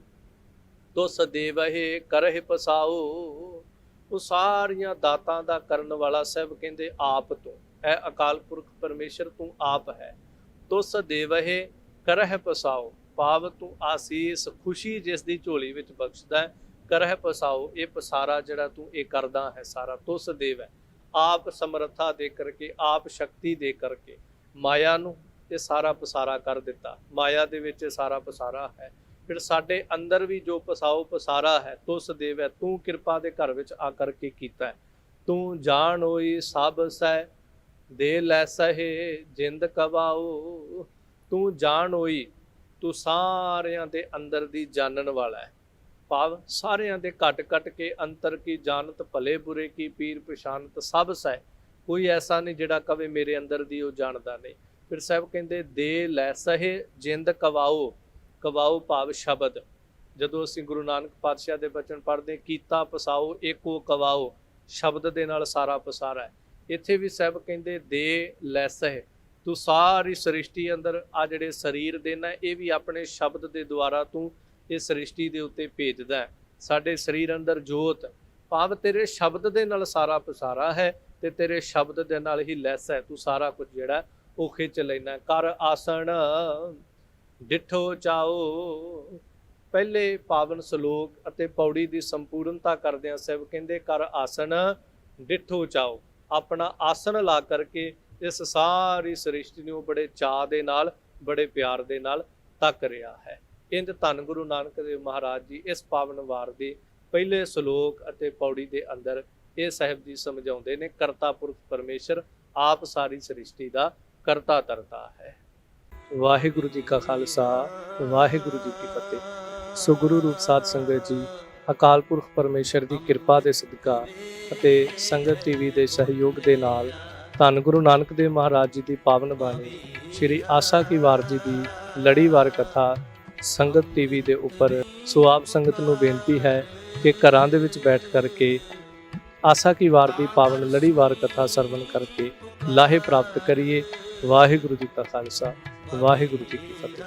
ਤੁਸ ਦੇਵਹਿ ਕਰਹਿ ਪਸਾਓ। ਉਹ ਸਾਰੀਆਂ ਦਾਤਾਂ ਦਾ ਕਰਨ ਵਾਲਾ ਸਾਹਿਬ ਕਹਿੰਦੇ ਆਪ ਤੂੰ ਹੈ, ਅਕਾਲ ਪੁਰਖ ਪਰਮੇਸ਼ਰ ਤੂੰ ਆਪ ਹੈ। ਤੁਸ ਦੇਵਹਿ ਕਰਹਿ ਪਸਾਓ, ਭਾਵ ਤੂੰ ਆਸੀਸ ਖੁਸ਼ੀ ਜਿਸ ਦੀ ਝੋਲੀ ਵਿੱਚ ਬਖਸ਼ਦਾ ਹੈ। ਕਰਹਿ ਪਸਾਓ, ਇਹ ਪਸਾਰਾ ਜਿਹੜਾ ਤੂੰ ਇਹ ਕਰਦਾ ਹੈ ਸਾਰਾ, ਤੁਸ ਦੇਵ ਹੈ, ਆਪ ਸਮਰੱਥਾ ਦੇ ਕਰਕੇ, ਆਪ ਸ਼ਕਤੀ ਦੇ ਕਰਕੇ ਮਾਇਆ ਨੂੰ ਇਹ ਸਾਰਾ ਪਸਾਰਾ ਕਰ ਦਿੱਤਾ। ਮਾਇਆ ਦੇ ਵਿੱਚ ਸਾਰਾ ਪਸਾਰਾ ਹੈ। ਫਿਰ ਸਾਡੇ ਅੰਦਰ ਵੀ ਜੋ ਪਸਾਓ ਪਸਾਰਾ ਹੈ, ਤੁਸ ਦੇਵ ਹੈ, ਤੂੰ ਕਿਰਪਾ ਦੇ ਘਰ ਵਿੱਚ ਆ ਕਰਕੇ ਕੀਤਾ ਹੈ। ਤੂੰ ਜਾਣ ਹੋਈ ਸਭ ਸਹਿ, ਦੇ ਲੈ ਸਹੇ ਜਿੰਦ ਕਵਾਓ। ਤੂੰ ਜਾਣ ਹੋਈ, ਤੂੰ ਸਾਰਿਆਂ ਦੇ ਅੰਦਰ ਦੀ ਜਾਣਨ ਵਾਲਾ ਹੈ। ਭਾਵ ਸਾਰਿਆਂ ਦੇ ਘਟ ਘਟ ਕੇ ਅੰਤਰ ਕੀ ਜਾਣਤ, ਭਲੇ ਬੁਰੇ ਕੀ ਪੀਰ ਪਛਾਨਤ, ਸਭ ਸਹਿ। ਕੋਈ ਐਸਾ ਨਹੀਂ ਜਿਹੜਾ ਕਵੇ ਮੇਰੇ ਅੰਦਰ ਦੀ ਉਹ ਜਾਣਦਾ ਨਹੀਂ। ਫਿਰ ਸਾਹਿਬ ਕਹਿੰਦੇ ਦੇ ਲੈ ਸਹੇ ਜਿੰਦ ਕਵਾਓ। ਕਵਾਓ ਭਾਵ ਸ਼ਬਦ। ਜਦੋਂ ਅਸੀਂ ਗੁਰੂ ਨਾਨਕ ਪਾਤਸ਼ਾਹ ਦੇ ਬਚਨ ਪੜ੍ਹਦੇ, ਕੀਤਾ ਪਸਾਓ ਏਕੋ ਕਵਾਓ, ਸ਼ਬਦ ਦੇ ਨਾਲ ਸਾਰਾ ਪਸਾਰਾ ਹੈ। ਇੱਥੇ ਵੀ ਸਾਹਿਬ ਕਹਿੰਦੇ ਦੇ ਲੈ ਸਹੇ, ਤੂੰ ਸਾਰੀ ਸ੍ਰਿਸ਼ਟੀ ਅੰਦਰ ਆ ਜਿਹੜੇ ਸਰੀਰ ਦੇਣਾ, ਇਹ ਵੀ ਆਪਣੇ ਸ਼ਬਦ ਦੇ ਦੁਆਰਾ ਤੂੰ ਇਹ ਸ੍ਰਿਸ਼ਟੀ ਦੇ ਉੱਤੇ ਭੇਜਦਾ। ਸਾਡੇ ਸਰੀਰ ਅੰਦਰ ਜੋਤ, ਭਾਵ ਤੇਰੇ ਸ਼ਬਦ ਦੇ ਨਾਲ ਸਾਰਾ ਪਸਾਰਾ ਹੈ ਤੇ ਤੇਰੇ ਸ਼ਬਦ ਦੇ ਨਾਲ ਹੀ ਲੈਸ ਹੈ। ਤੂੰ ਸਾਰਾ ਕੁਝ ਜਿਹੜਾ ਉਹ ਖਿੱਚ ਲੈਣਾ। ਕਰ ਆਸਣ ਡਿਠੋ ਚਾਓ। ਪਹਿਲੇ ਪਾਵਨ ਸ਼ਲੋਕ ਅਤੇ ਪੌੜੀ ਦੀ ਸੰਪੂਰਨਤਾ ਕਰਦਿਆਂ ਸਾਹਿਬ ਕਹਿੰਦੇ ਕਰ ਆਸਣ ਡਿਠੋ ਚਾਓ। ਆਪਣਾ ਆਸਣ ਲਾ ਕਰਕੇ ਇਸ ਸਾਰੀ ਸ੍ਰਿਸ਼ਟੀ ਨੂੰ ਬੜੇ ਚਾਅ ਦੇ ਨਾਲ, ਬੜੇ ਪਿਆਰ ਦੇ ਨਾਲ ਤੱਕ ਰਿਹਾ ਹੈ। ਇੰਝ ਧੰਨ ਗੁਰੂ ਨਾਨਕ ਦੇਵ ਮਹਾਰਾਜ ਜੀ ਇਸ ਪਾਵਨ ਵਾਰ ਦੇ ਪਹਿਲੇ ਸ਼ਲੋਕ ਅਤੇ ਪੌੜੀ ਦੇ ਅੰਦਰ ਇਹ ਸਾਹਿਬ ਜੀ ਸਮਝਾਉਂਦੇ ਨੇ, ਕਰਤਾ ਪੁਰਖ ਪਰਮੇਸ਼ਰ ਆਪ ਸਾਰੀ ਸ੍ਰਿਸ਼ਟੀ ਦਾ ਕਰਤਾ ਧਰਤਾ ਹੈ। ਵਾਹਿਗੁਰੂ ਜੀ ਕਾ ਖਾਲਸਾ, ਵਾਹਿਗੁਰੂ ਜੀ ਕੀ ਫਤਿਹ। ਸੋ ਗੁਰੂ ਰੂਪ ਸਾਧ ਸੰਗਤ ਜੀ, ਅਕਾਲ ਪੁਰਖ ਪਰਮੇਸ਼ਰ ਦੀ ਕਿਰਪਾ ਦੇ ਸਦਕਾ ਅਤੇ ਸੰਗਤ ਟੀਵੀ ਦੇ ਸਹਿਯੋਗ ਦੇ ਨਾਲ ਧੰਨ ਗੁਰੂ ਨਾਨਕ ਦੇਵ ਮਹਾਰਾਜ ਜੀ ਦੀ ਪਾਵਨ ਬਾਣੀ ਸ਼੍ਰੀ ਆਸਾ ਕੀ ਵਾਰ ਜੀ ਦੀ ਲੜੀਵਾਰ ਕਥਾ ਸੰਗਤ ਟੀਵੀ ਦੇ ਉੱਪਰ। ਸੋ ਆਪ ਸੰਗਤ ਨੂੰ ਬੇਨਤੀ ਹੈ ਕਿ ਘਰਾਂ ਦੇ ਵਿੱਚ ਬੈਠ ਕਰਕੇ ਆਸਾ ਕੀ ਵਾਰ ਦੀ ਪਾਵਨ ਲੜੀਵਾਰ ਕਥਾ ਸਰਵਣ ਕਰਕੇ ਲਾਹੇ ਪ੍ਰਾਪਤ ਕਰੀਏ। ਵਾਹਿਗੁਰੂ ਜੀ ਕਾ ਖਾਲਸਾ, ਵਾਹਿਗੁਰੂ ਜੀ ਕੀ ਫਤਿਹ।